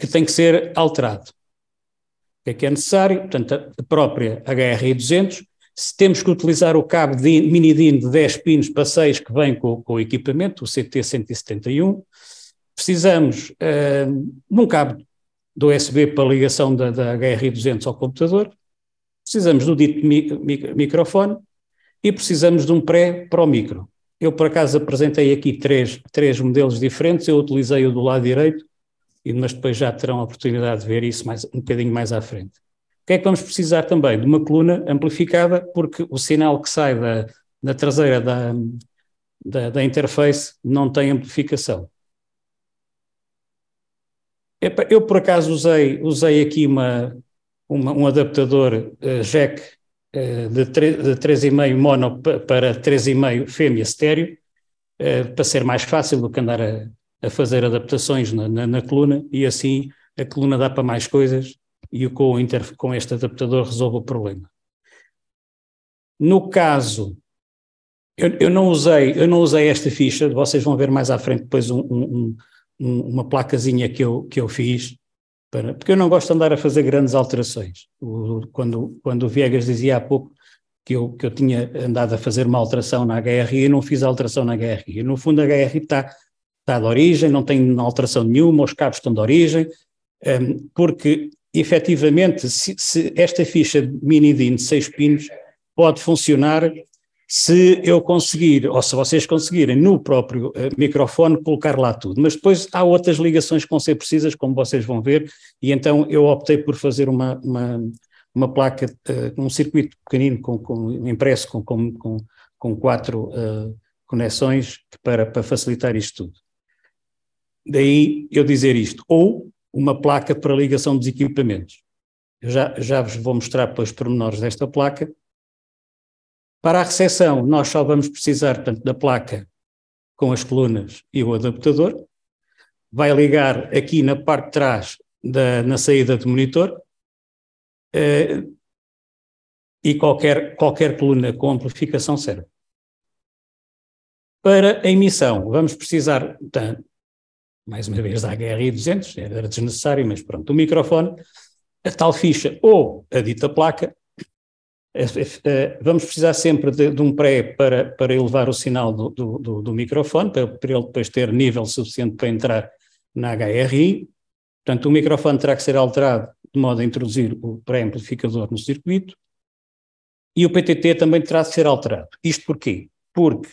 que tem que ser alterado. O que é necessário? Portanto, a própria HRI200, se temos que utilizar o cabo de mini-DIN de 10 pinos para 6 que vem com o equipamento, o CT171, precisamos de um cabo do USB para ligação da HRI200 ao computador, precisamos do dito microfone e precisamos de um pré para o micro. Eu, por acaso, apresentei aqui três modelos diferentes, eu utilizei o do lado direito, mas depois já terão a oportunidade de ver isso um bocadinho mais à frente. O que é que vamos precisar também? De uma coluna amplificada, porque o sinal que sai da traseira da interface não tem amplificação. Eu, por acaso, usei aqui um adaptador jack de 3,5 mono para 3,5 fêmea estéreo, para ser mais fácil do que andar a fazer adaptações na coluna, e assim a coluna dá para mais coisas, e com este adaptador resolve o problema. No caso, eu não usei esta ficha, vocês vão ver mais à frente depois uma placazinha que eu fiz, porque eu não gosto de andar a fazer grandes alterações. Quando o Viegas dizia há pouco que eu tinha andado a fazer uma alteração na HRI, eu não fiz a alteração na HRI. No fundo, a HRI está de origem, não tem alteração nenhuma, os cabos estão de origem, porque, efetivamente, se esta ficha de mini-DIN de 6 pinos pode funcionar se eu conseguir, ou se vocês conseguirem, no próprio microfone, colocar lá tudo. Mas depois há outras ligações que vão ser precisas, como vocês vão ver, e então eu optei por fazer uma placa, um circuito pequenino impresso com 4 conexões para facilitar isto tudo. Daí eu dizer isto, ou uma placa para ligação dos equipamentos. Eu já vos vou mostrar depois os pormenores desta placa. Para a recepção, nós só vamos precisar, portanto, da placa com as colunas e o adaptador. Vai ligar aqui na parte de trás, na saída do monitor, e qualquer coluna com amplificação serve. Para a emissão, vamos precisar, mais uma vez, da HRI200, era desnecessário, mas pronto, o microfone, a tal ficha ou a dita placa. Vamos precisar sempre de um pré para elevar o sinal do microfone, para ele depois ter nível suficiente para entrar na HRI. Portanto, o microfone terá que ser alterado de modo a introduzir o pré-amplificador no circuito, e o PTT também terá de ser alterado. Isto porquê? Porque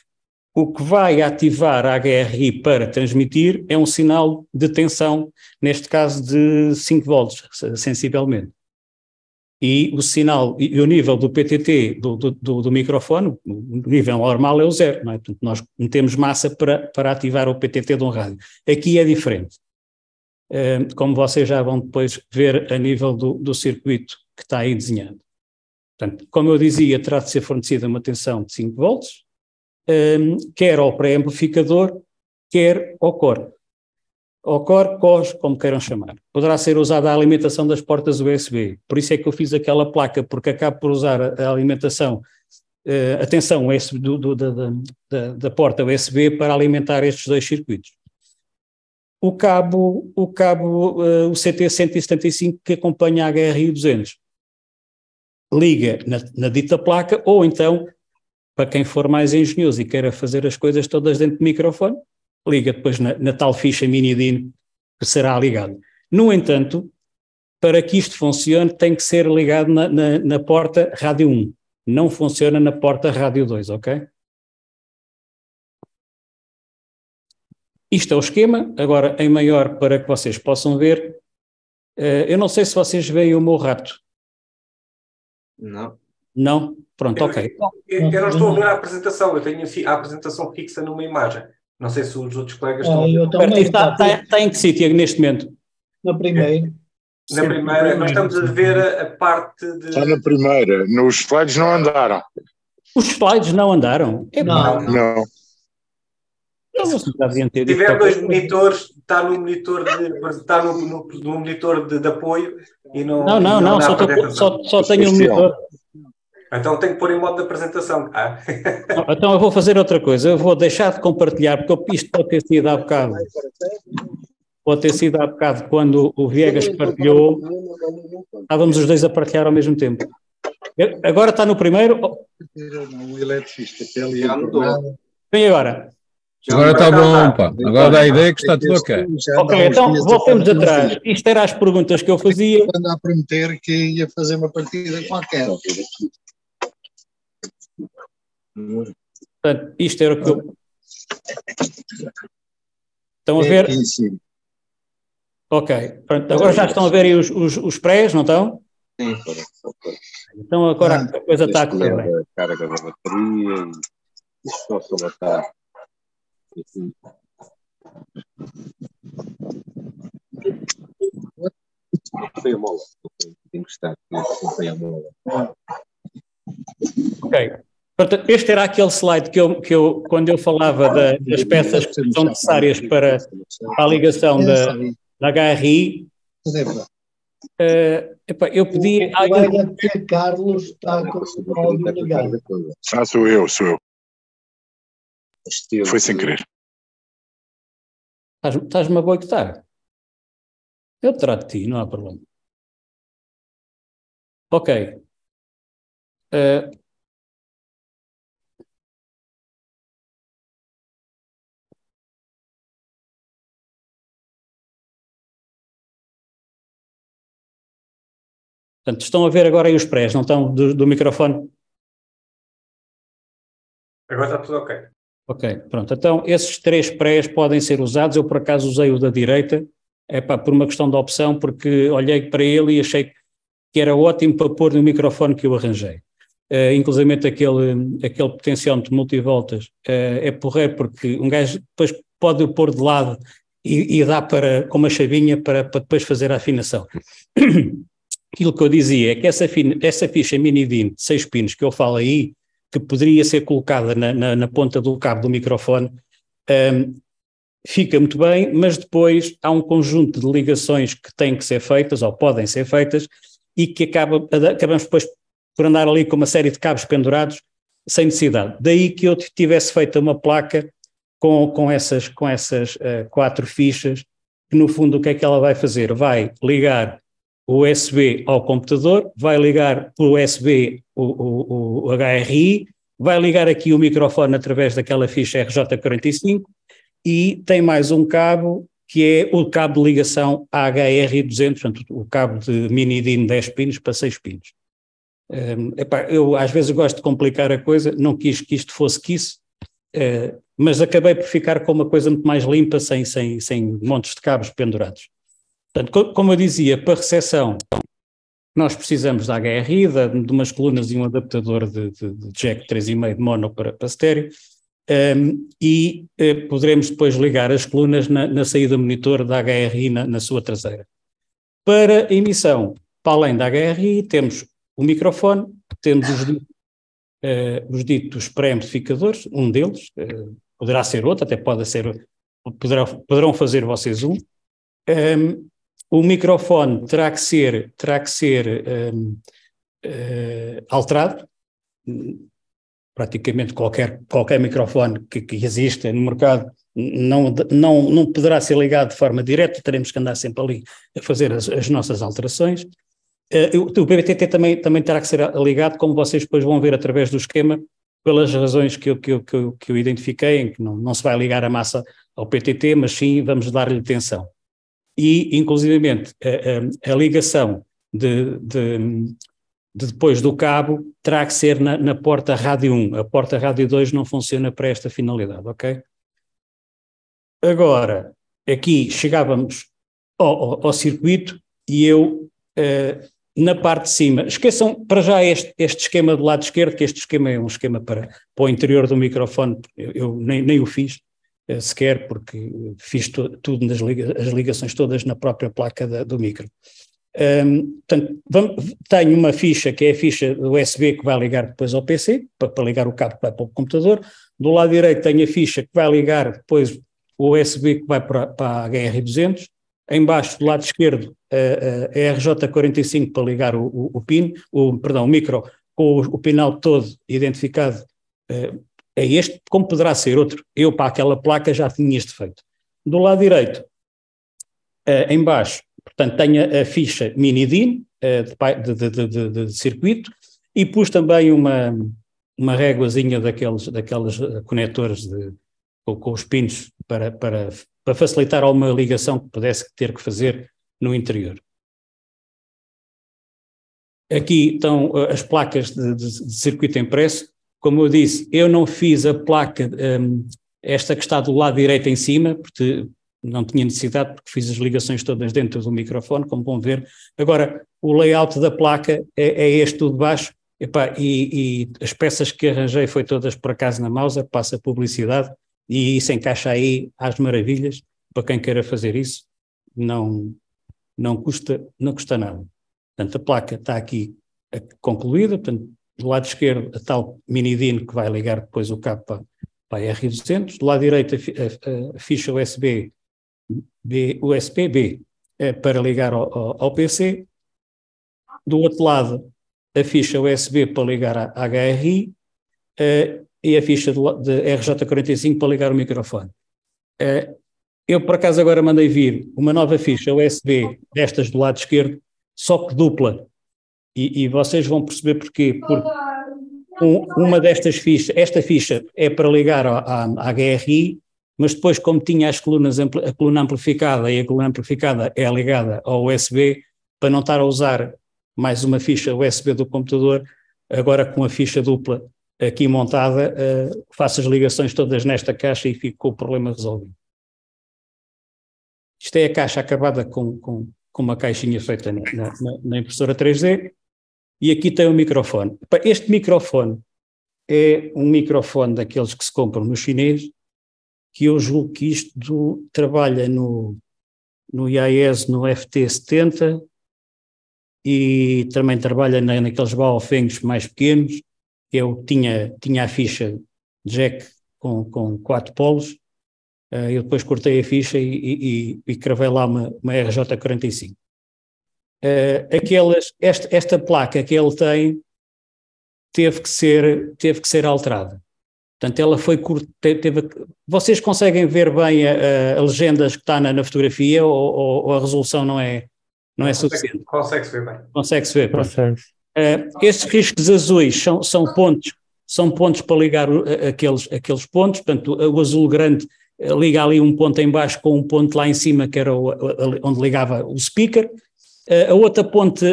o que vai ativar a HRI para transmitir é um sinal de tensão, neste caso de 5 volts, sensivelmente. E o sinal, e o nível do PTT do microfone, o nível normal é o 0, não é? Portanto, nós metemos massa para ativar o PTT de um rádio. Aqui é diferente. Como vocês já vão depois ver a nível do circuito que está aí desenhado. Portanto, como eu dizia, terá de ser fornecida uma tensão de 5 volts, quer ao pré-amplificador, quer ao core. Ou core, COS, como queiram chamar. Poderá ser usada a alimentação das portas USB. Por isso é que eu fiz aquela placa, porque acabo por usar a alimentação, a tensão da porta USB para alimentar estes 2 circuitos. O cabo o CT175 que acompanha a HRI200 liga na dita placa, ou então, para quem for mais engenhoso e queira fazer as coisas todas dentro do microfone, liga depois na tal ficha mini-DIN que será ligado. No entanto, para que isto funcione, tem que ser ligado na porta rádio 1. Não funciona na porta rádio 2, ok? Isto é o esquema, agora em maior para que vocês possam ver. Eu não sei se vocês veem o meu rato. Não. Não? Pronto, ok. Eu não estou a ver a apresentação, eu tenho a apresentação fixa numa imagem. Não sei se os outros colegas estão a ver. Eu também. Está em que sítio neste momento? Na primeira. Na primeira, nós estamos a ver a parte de... Está na primeira. Nos slides não andaram. Os slides não andaram? Não. Se tiver 2 monitores, está no monitor no monitor de apoio e não... Não, só tenho um monitor. Então tenho que pôr em modo de apresentação. Então eu vou fazer outra coisa, eu vou deixar de compartilhar, porque isto pode ter sido há bocado. Pode ter sido há bocado quando o Viegas partilhou, estávamos os dois a partilhar ao mesmo tempo. Agora está no primeiro. O eletricista que ali vem agora. Agora está bom, pá. Agora dá a ideia que está tudo ok. Ok, então voltemos atrás. Isto era as perguntas que eu fazia. Ando a prometer que ia fazer uma partida qualquer. Portanto, isto era o que eu... Estão a ver? Ok, pronto. Agora já estão a ver aí os prés, não estão? Sim. Então agora a coisa está a correr bem. A carga da bateria e só se matar. Foi a mola. Tem que estar. Foi a mola. Ok. Portanto, este era aquele slide que eu quando eu falava das peças que são necessárias para a ligação da HRI. Eu pedi... O colega Carlos está com o áudio ligado. Sou eu. Foi sem querer. Estás-me a boicotar? Eu trato de ti, não há problema. Ok. Portanto, estão a ver agora aí os prés, não estão? Do microfone? Agora está tudo ok. Ok, pronto. Então, esses 3 prés podem ser usados. Eu, por acaso, usei o da direita, por uma questão de opção, porque olhei para ele e achei que era ótimo para pôr no microfone que eu arranjei. Inclusive aquele potenciómetro multivoltas é porreiro, porque um gajo depois pode o pôr de lado e dá com uma chavinha para depois fazer a afinação. Aquilo que eu dizia é que essa ficha mini-DIN de 6 pinos que eu falo aí, que poderia ser colocada na ponta do cabo do microfone, fica muito bem, mas depois há um conjunto de ligações que têm que ser feitas, ou podem ser feitas, e que acabamos depois por andar ali com uma série de cabos pendurados sem necessidade. Daí que eu tivesse feito uma placa com essas 4 fichas, que no fundo o que é que ela vai fazer? Vai ligar o USB ao computador, vai ligar por USB o HRI, vai ligar aqui o microfone através daquela ficha RJ45 e tem mais um cabo que é o cabo de ligação à HR200, portanto o cabo de mini-DIN 10 pinos para 6 pinos. Eu às vezes gosto de complicar a coisa, não quis que isto fosse mas acabei por ficar com uma coisa muito mais limpa, sem montes de cabos pendurados. Portanto, como eu dizia, para recepção nós precisamos da HRI, de umas colunas e um adaptador de jack 3,5 de mono para estéreo, e poderemos depois ligar as colunas na saída monitor da HRI na sua traseira. Para emissão, para além da HRI, temos o microfone, temos os ditos pré-amplificadores, um deles, poderá ser outro, até poderão fazer vocês um. O microfone terá que ser alterado. Praticamente qualquer microfone que exista no mercado não poderá ser ligado de forma direta, teremos que andar sempre ali a fazer as nossas alterações. O PTT também terá que ser ligado, como vocês depois vão ver através do esquema, pelas razões que eu identifiquei, em que não se vai ligar a massa ao PTT, mas sim vamos dar-lhe tensão. E, inclusivamente, a ligação depois do cabo terá que ser na porta rádio 1. A porta rádio 2 não funciona para esta finalidade, ok? Agora, aqui chegávamos ao circuito e eu, na parte de cima, esqueçam para já este esquema do lado esquerdo, que este esquema é um esquema para o interior do microfone, eu nem o fiz sequer, porque fiz tudo as ligações todas na própria placa do micro. Portanto, tenho uma ficha que é a ficha do USB que vai ligar depois ao PC, para ligar o cabo que vai para o computador. Do lado direito tenho a ficha que vai ligar depois o USB que vai para a HR200. Em baixo, do lado esquerdo, a RJ45 para ligar o micro com o pin-out todo identificado a este, como poderá ser outro. Eu para aquela placa já tinha este feito. Do lado direito, em baixo, portanto, tenho a ficha mini DIN de circuito e pus também uma réguazinha daqueles conectores com os pinos para facilitar alguma ligação que pudesse ter que fazer no interior. Aqui estão as placas de circuito impresso. Como eu disse, eu não fiz a placa, esta que está do lado direito em cima, porque não tinha necessidade, porque fiz as ligações todas dentro do microfone, como vão ver. Agora, o layout da placa é este tudo de baixo, e as peças que arranjei foi todas por acaso na Mauser, passa publicidade, e isso encaixa aí às maravilhas, para quem queira fazer isso, não custa nada. Portanto, a placa está aqui concluída, portanto, do lado esquerdo a tal mini DIN que vai ligar depois o cabo para a R200, do lado direito a ficha USB-B para ligar ao PC, do outro lado a ficha USB para ligar à HRI e a ficha de RJ45 para ligar o microfone. Eu por acaso agora mandei vir uma nova ficha USB destas do lado esquerdo, só que dupla, e vocês vão perceber porquê, porque uma destas fichas, esta ficha é para ligar à HRI, mas depois como tinha as colunas, a coluna amplificada, e a coluna amplificada é ligada ao USB, para não estar a usar mais uma ficha USB do computador, agora com a ficha dupla aqui montada, faço as ligações todas nesta caixa e fico com o problema resolvido. Isto é a caixa acabada com uma caixinha feita na impressora 3D, e aqui tem o microfone. Este microfone é um microfone daqueles que se compram no chinês, que eu julgo que isto trabalha no IAS, no FT70, e também trabalha naqueles Baofengs mais pequenos. Eu tinha a ficha jack com 4 polos, eu depois cortei a ficha e cravei lá uma RJ45. Esta placa que ele tem teve que ser alterada. Portanto, ela foi vocês conseguem ver bem a legendas que está na fotografia, ou a resolução não é suficiente? Consegue-se ver bem. Consegue-se ver, pronto. Estes riscos azuis são pontos para ligar aqueles pontos. Portanto, o azul grande liga ali um ponto em baixo com um ponto lá em cima, que era onde ligava o speaker. A outra ponte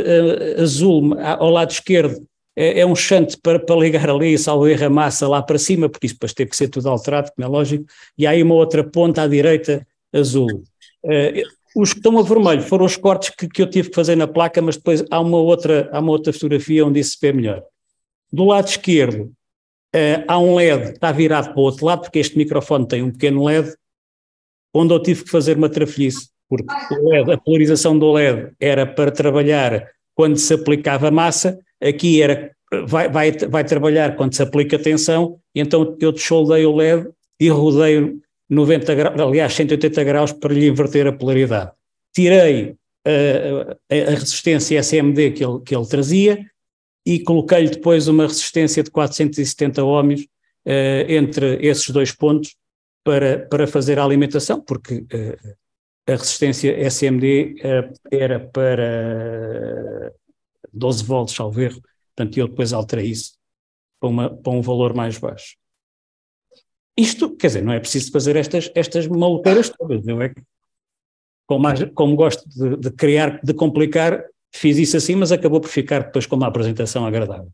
azul ao lado esquerdo é um shunt para ligar ali, salvo erro, a massa lá para cima, porque isso depois teve que ser tudo alterado, como é lógico, e há aí uma outra ponta à direita azul. Os que estão a vermelho foram os cortes que eu tive que fazer na placa, mas depois há uma outra fotografia onde isso se vê melhor. Do lado esquerdo há um LED, está virado para o outro lado, porque este microfone tem um pequeno LED, onde eu tive que fazer uma trafolhice, porque o LED, a polarização do LED era para trabalhar quando se aplicava massa, aqui vai trabalhar quando se aplica tensão, e então eu dessoldei o LED e rodei 90 graus, aliás 180 graus, para lhe inverter a polaridade. Tirei a resistência SMD que ele trazia e coloquei-lhe depois uma resistência de 470 ohms entre esses dois pontos para fazer a alimentação, porque a resistência SMD era para 12 volts, salvo erro, portanto eu depois alterei isso para um valor mais baixo. Isto, quer dizer, não é preciso fazer estas maluqueiras todas, eu como gosto de criar, de complicar, fiz isso assim, mas acabou por ficar depois com uma apresentação agradável.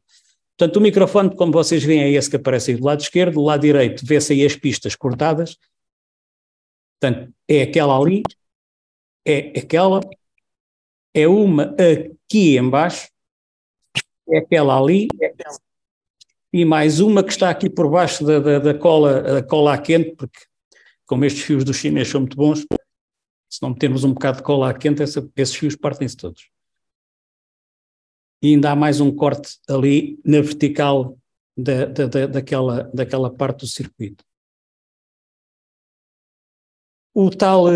Portanto, o microfone, como vocês veem, é esse que aparece aí do lado esquerdo, do lado direito vê-se aí as pistas cortadas. Portanto, é aquela ali, é aquela, é uma aqui embaixo, é aquela ali, e mais uma que está aqui por baixo da cola a quente, porque como estes fios dos chineses são muito bons, se não metermos um bocado de cola a quente, esses fios partem-se todos. E ainda há mais um corte ali na vertical daquela parte do circuito. O tal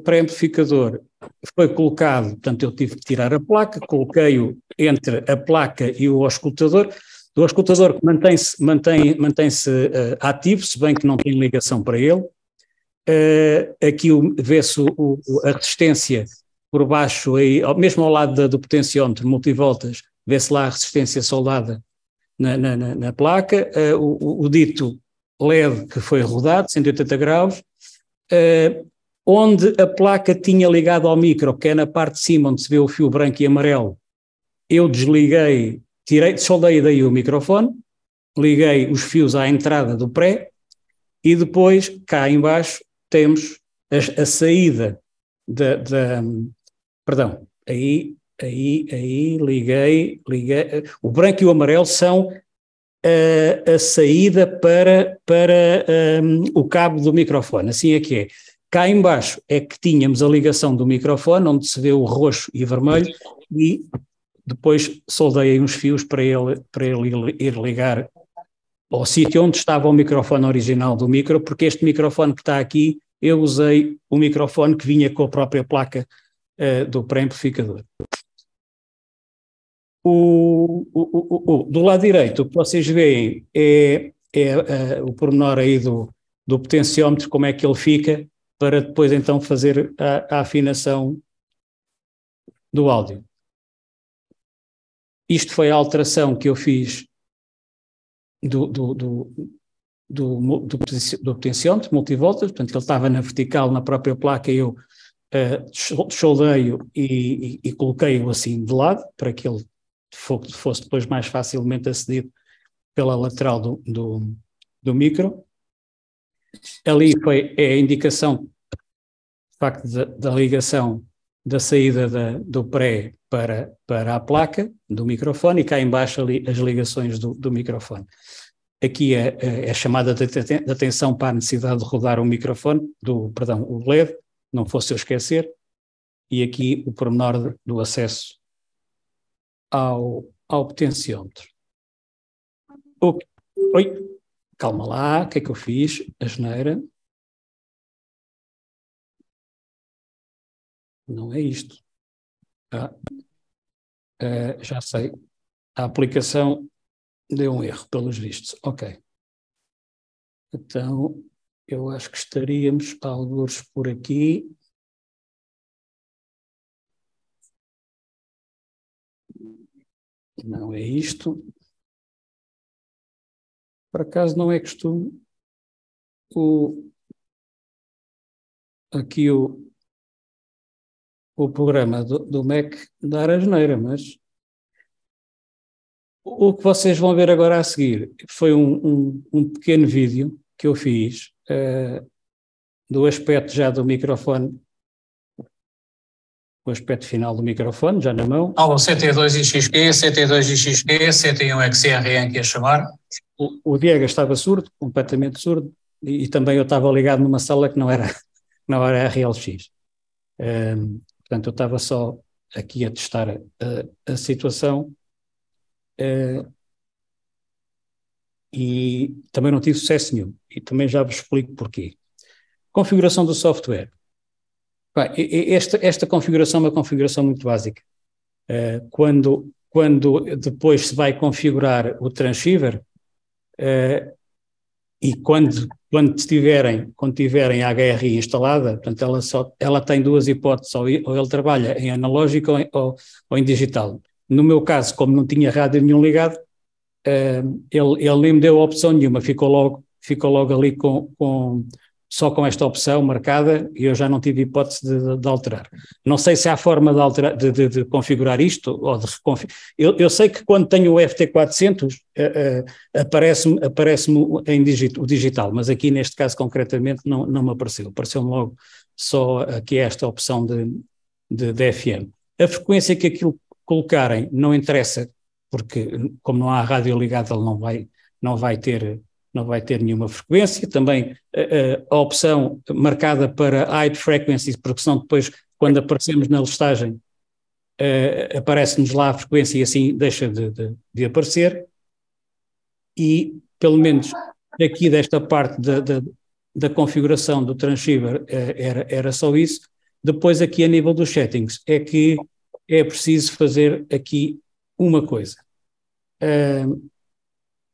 pré-amplificador foi colocado, portanto eu tive que tirar a placa, coloquei-o entre a placa e o auscultador. O auscultador mantém-se ativo, se bem que não tem ligação para ele. Aqui vê-se a resistência por baixo, aí, mesmo ao lado do potenciómetro multivoltas, vê-se lá a resistência soldada na placa, o dito LED que foi rodado, 180 graus, onde a placa tinha ligado ao micro, que é na parte de cima, onde se vê o fio branco e amarelo, eu desliguei, soldei daí o microfone, liguei os fios à entrada do pré, e depois, cá embaixo, temos a saída perdão, aí liguei, o branco e o amarelo são a saída para o cabo do microfone, assim é que é. Cá embaixo é que tínhamos a ligação do microfone, onde se vê o roxo e vermelho, e depois soldei uns fios para ele ir ligar ao sítio onde estava o microfone original do micro, porque este microfone que está aqui, eu usei o microfone que vinha com a própria placa do pré-amplificador. Do lado direito, o que vocês veem é o pormenor aí do potenciómetro, como é que ele fica, para depois então fazer a afinação do áudio. Isto foi a alteração que eu fiz do potenciómetro multivoltas, portanto ele estava na vertical, na própria placa, eu soldei-o e coloquei-o assim de lado, para que ele fosse depois mais facilmente acedido pela lateral do micro. Ali é a indicação, de facto, da ligação da saída do pré para a placa do microfone, e cá embaixo ali as ligações do microfone. Aqui é chamada de atenção para a necessidade de rodar o microfone, o LED, não fosse eu esquecer, e aqui o pormenor do acesso ao potenciómetro. Oi, calma lá, o que é que eu fiz? Asneira. Não é isto. Já sei. A aplicação deu um erro, pelos vistos. Ok. Então, eu acho que estaríamos alguns por aqui. Não é isto. Por acaso não é costume aqui o programa do Mac dar asneira, mas o que vocês vão ver agora a seguir foi um pequeno vídeo que eu fiz do aspecto já do microfone, o aspecto final do microfone, já na mão. Alô, CT2 e XQ, CT2 e XQ, CT1 XRN, que ia chamar. O Diego estava surdo, completamente surdo, e também eu estava ligado numa sala que não era RLX. Portanto, eu estava só aqui a testar a situação e também não tive sucesso nenhum. E também já vos explico porquê. Configuração do software. Esta configuração é uma configuração muito básica. Quando depois se vai configurar o transceiver, e quando tiverem a HRI instalada, portanto ela tem duas hipóteses, ou ele trabalha em analógico ou em digital. No meu caso, como não tinha rádio nenhum ligado, ele nem me deu opção nenhuma, ficou logo ali com só com esta opção marcada e eu já não tive hipótese de alterar. Não sei se há forma de, alterar, de configurar isto ou de reconfigurar. Eu sei que quando tenho o FT400 aparece-me o digital, mas aqui neste caso concretamente não me apareceu. Apareceu-me logo só aqui esta opção de FM. A frequência que aquilo colocarem não interessa, porque como não há rádio ligada ele não vai ter nenhuma frequência. Também a opção marcada para hide frequencies, porque senão depois, quando aparecemos na listagem, aparece-nos lá a frequência e assim deixa de aparecer. E, pelo menos, aqui desta parte da configuração do transceiver era só isso. Depois, aqui a nível dos settings, é que é preciso fazer aqui uma coisa.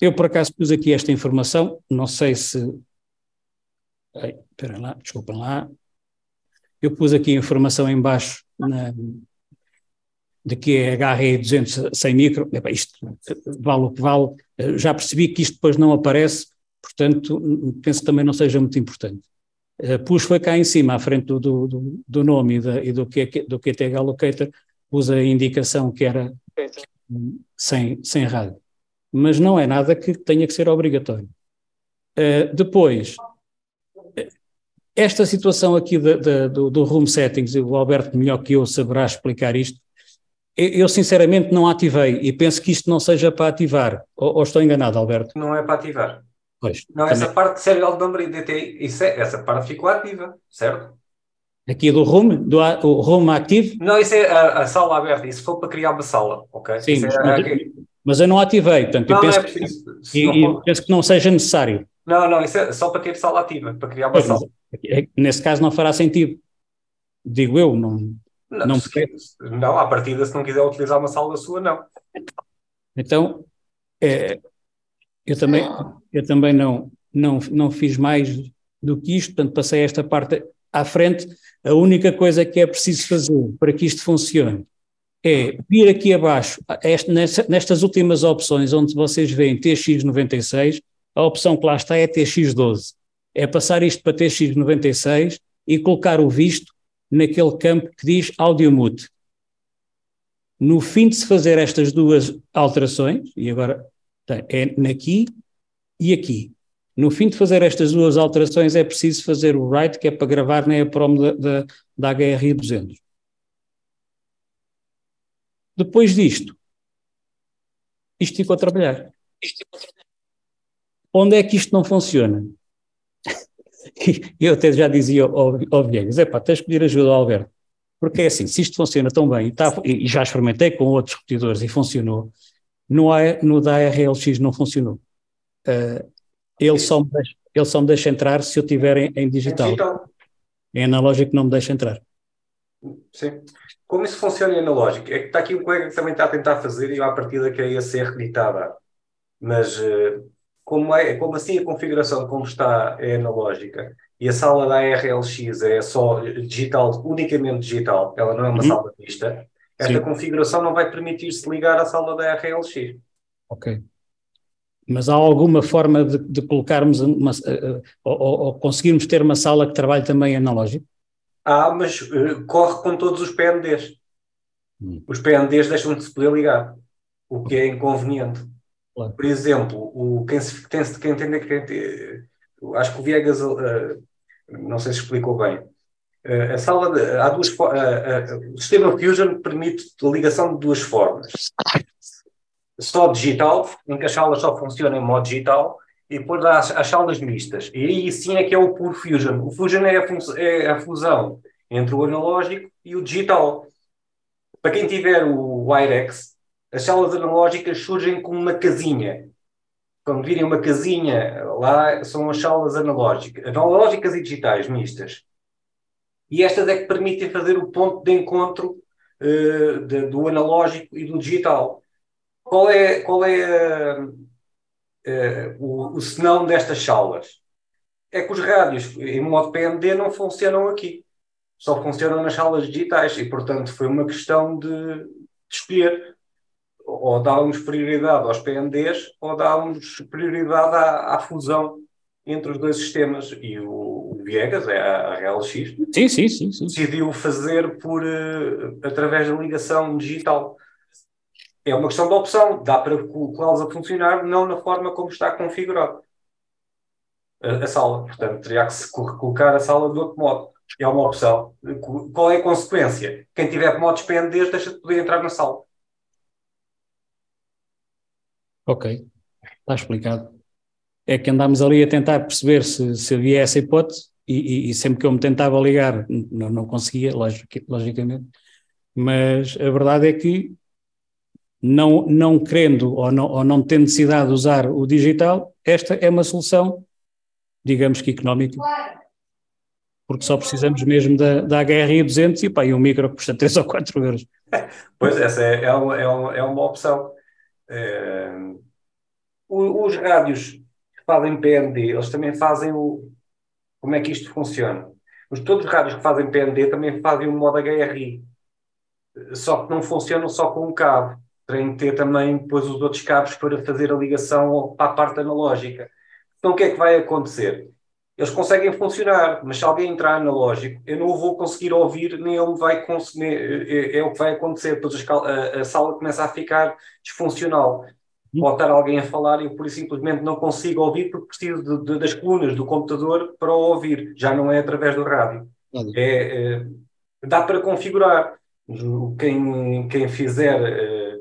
Eu, por acaso, pus aqui esta informação, não sei se... Espera lá, desculpem lá. Eu pus aqui a informação em baixo de que é HRE 200 sem micro. Isto vale o que vale. Já percebi que isto depois não aparece, portanto, penso que também não seja muito importante. Pus foi cá em cima, à frente do nome e do QTH Locator, pus a indicação que era sem rádio. Mas não é nada que tenha que ser obrigatório. Depois, esta situação aqui do room settings, o Alberto melhor que eu saberá explicar isto, eu sinceramente não ativei e penso que isto não seja para ativar, ou estou enganado, Alberto? Não é para ativar. Pois, não, também. Essa parte de serial number e DTI, essa parte ficou ativa, certo? Aqui do room, o room ativo? Não, isso é a sala aberta, isso foi para criar uma sala, ok? Sim, mas eu não ativei, portanto, eu penso, penso que não seja necessário. Não, isso é só para ter sala ativa, para criar uma sala. Nesse caso não fará sentido, digo eu, não, à partida, se não quiser utilizar uma sala sua, não. Então, eu também não fiz mais do que isto, portanto, passei esta parte à frente. A única coisa que é preciso fazer para que isto funcione é vir aqui abaixo, nestas últimas opções, onde vocês veem TX96, a opção que lá está é TX12. É passar isto para TX96 e colocar o visto naquele campo que diz Audio Mute. No fim de se fazer estas duas alterações, e agora é aqui e aqui, no fim de fazer estas duas alterações é preciso fazer o write, que é para gravar na EEPROM da HRE 200. Depois disto, isto ficou a trabalhar. Onde é que isto não funciona? Eu até já dizia ao Viegas, tens que pedir ajuda ao Alberto, porque é assim, se isto funciona tão bem, e já experimentei com outros repetidores e funcionou, no da ARLX não funcionou. Ele só me deixa entrar se eu tiver em digital. Em analógico não me deixa entrar. Sim. Como isso funciona em analógico? É que está aqui um colega que também está a tentar fazer e à partida queria ser reeditada. Mas como assim a configuração como está é analógica e a sala da ARLX é só digital, unicamente digital, ela não é uma sala mista, esta configuração não vai permitir-se ligar à sala da ARLX. Ok. Mas há alguma forma de colocarmos ou conseguirmos ter uma sala que trabalhe também analógico? Mas corre com todos os PNDs. Os PNDs deixam de se poder ligar, o que é inconveniente. Claro. Por exemplo, quem entende, acho que o Viegas, não sei se explicou bem, a sala há duas o sistema Fusion permite a ligação de duas formas. Só digital, em que as salas só funcionam em modo digital, e depois há as salas mistas. E aí sim é que é o puro Fusion. O Fusion é a fusão entre o analógico e o digital. Para quem tiver o Wirex, as salas analógicas surgem como uma casinha. Quando virem uma casinha, lá são as salas analógicas e digitais mistas. E estas é que permitem fazer o ponto de encontro do analógico e do digital. Qual é o senão destas salas? É que os rádios em modo PMD não funcionam aqui. Só funcionam nas salas digitais e, portanto, foi uma questão de escolher. Ou dávamos prioridade aos PMDs ou dávamos prioridade à fusão entre os dois sistemas, e o Viegas, a RLX, sim. decidiu fazer através da ligação digital. É uma questão de opção, dá para colocá-los a funcionar, não na forma como está configurado a sala. Portanto, teria que se colocar a sala de outro modo. É uma opção. Qual é a consequência? Quem tiver modos PNDs deixa de poder entrar na sala. Ok, está explicado. É que andámos ali a tentar perceber se havia essa hipótese e sempre que eu me tentava ligar não conseguia, logicamente, mas a verdade é que não querendo ou não tendo necessidade de usar o digital, esta é uma solução, digamos que económica, porque só precisamos mesmo da HRI 200 e um micro que custa 3 ou 4 euros. Pois, essa é uma opção. Os rádios que fazem PND, eles também fazem como é que isto funciona? Todos os rádios que fazem PND também fazem o modo HRI, só que não funcionam só com um cabo. Tem que ter também depois os outros cabos para fazer a ligação para a parte analógica. Então o que é que vai acontecer? Eles conseguem funcionar, mas se alguém entrar analógico, eu não o vou conseguir ouvir, nem ele vai conseguir. É o que vai acontecer. Depois a sala começa a ficar disfuncional. Pode estar alguém a falar e eu, por simplesmente, não consigo ouvir porque preciso das colunas do computador para o ouvir. Já não é através do rádio. Dá para configurar. Quem fizer...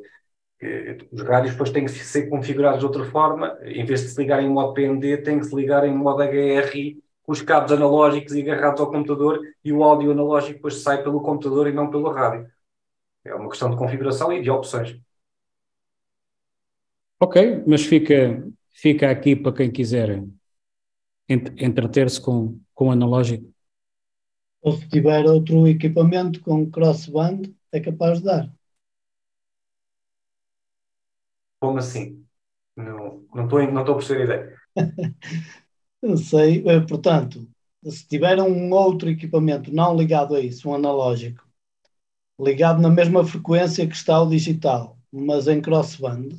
os rádios depois têm que ser configurados de outra forma. Em vez de se ligar em modo PND, tem que se ligar em modo HRI, com os cabos analógicos e agarrados ao computador, e o áudio analógico depois sai pelo computador e não pelo rádio. É uma questão de configuração e de opções. Ok, mas fica aqui para quem quiser entreter-se com o analógico. Ou se tiver outro equipamento com crossband, é capaz de dar. Como assim? Não estou a perceber a ideia. Não sei. Portanto, se tiver um outro equipamento não ligado a isso, um analógico, ligado na mesma frequência que está o digital, mas em crossband,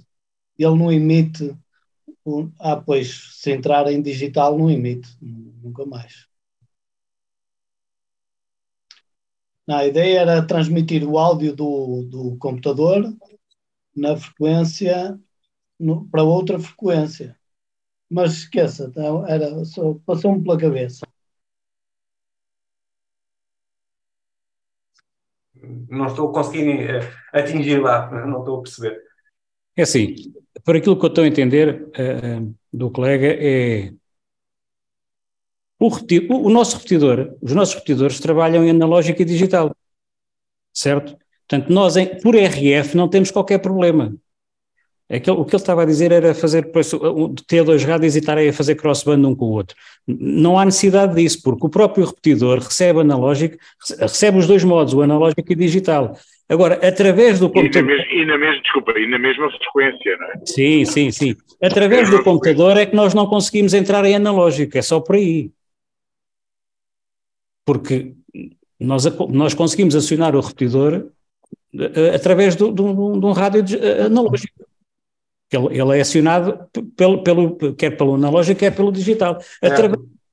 ele não emite... pois, se entrar em digital não emite, nunca mais. Não, a ideia era transmitir o áudio do computador na frequência, para outra frequência. Mas esqueça, passou-me pela cabeça. Não estou conseguindo atingir lá, não estou a perceber. É assim, por aquilo que eu estou a entender do colega é o nosso repetidor, os nossos repetidores trabalham em analógica e digital, certo? Portanto, nós por RF não temos qualquer problema. O que ele estava a dizer era ter dois rádios e estarem a fazer crossband um com o outro. Não há necessidade disso, porque o próprio repetidor recebe analógico, recebe os dois modos, o analógico e o digital. Agora, através do computador... E na mesma frequência, não é? Sim. Através do computador é que nós não conseguimos entrar em analógico, é só por aí. Porque nós conseguimos acionar o repetidor através de um rádio analógico. Ele é acionado quer pelo analógico, quer pelo digital.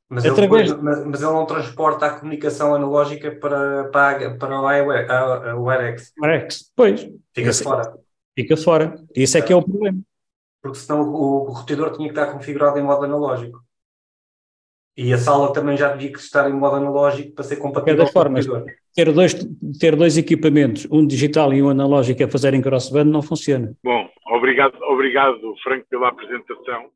Mas ele não transporta a comunicação analógica para o WireX. Pois. Fica-se fora. Fica fora. Isso é que é o problema. Porque senão o repetidor tinha que estar configurado em modo analógico. E a sala também já devia estar em modo analógico para ser compatível com o repetidor. Ter dois equipamentos, um digital e um analógico a fazerem crossband não funciona. Bom, obrigado Franco pela apresentação.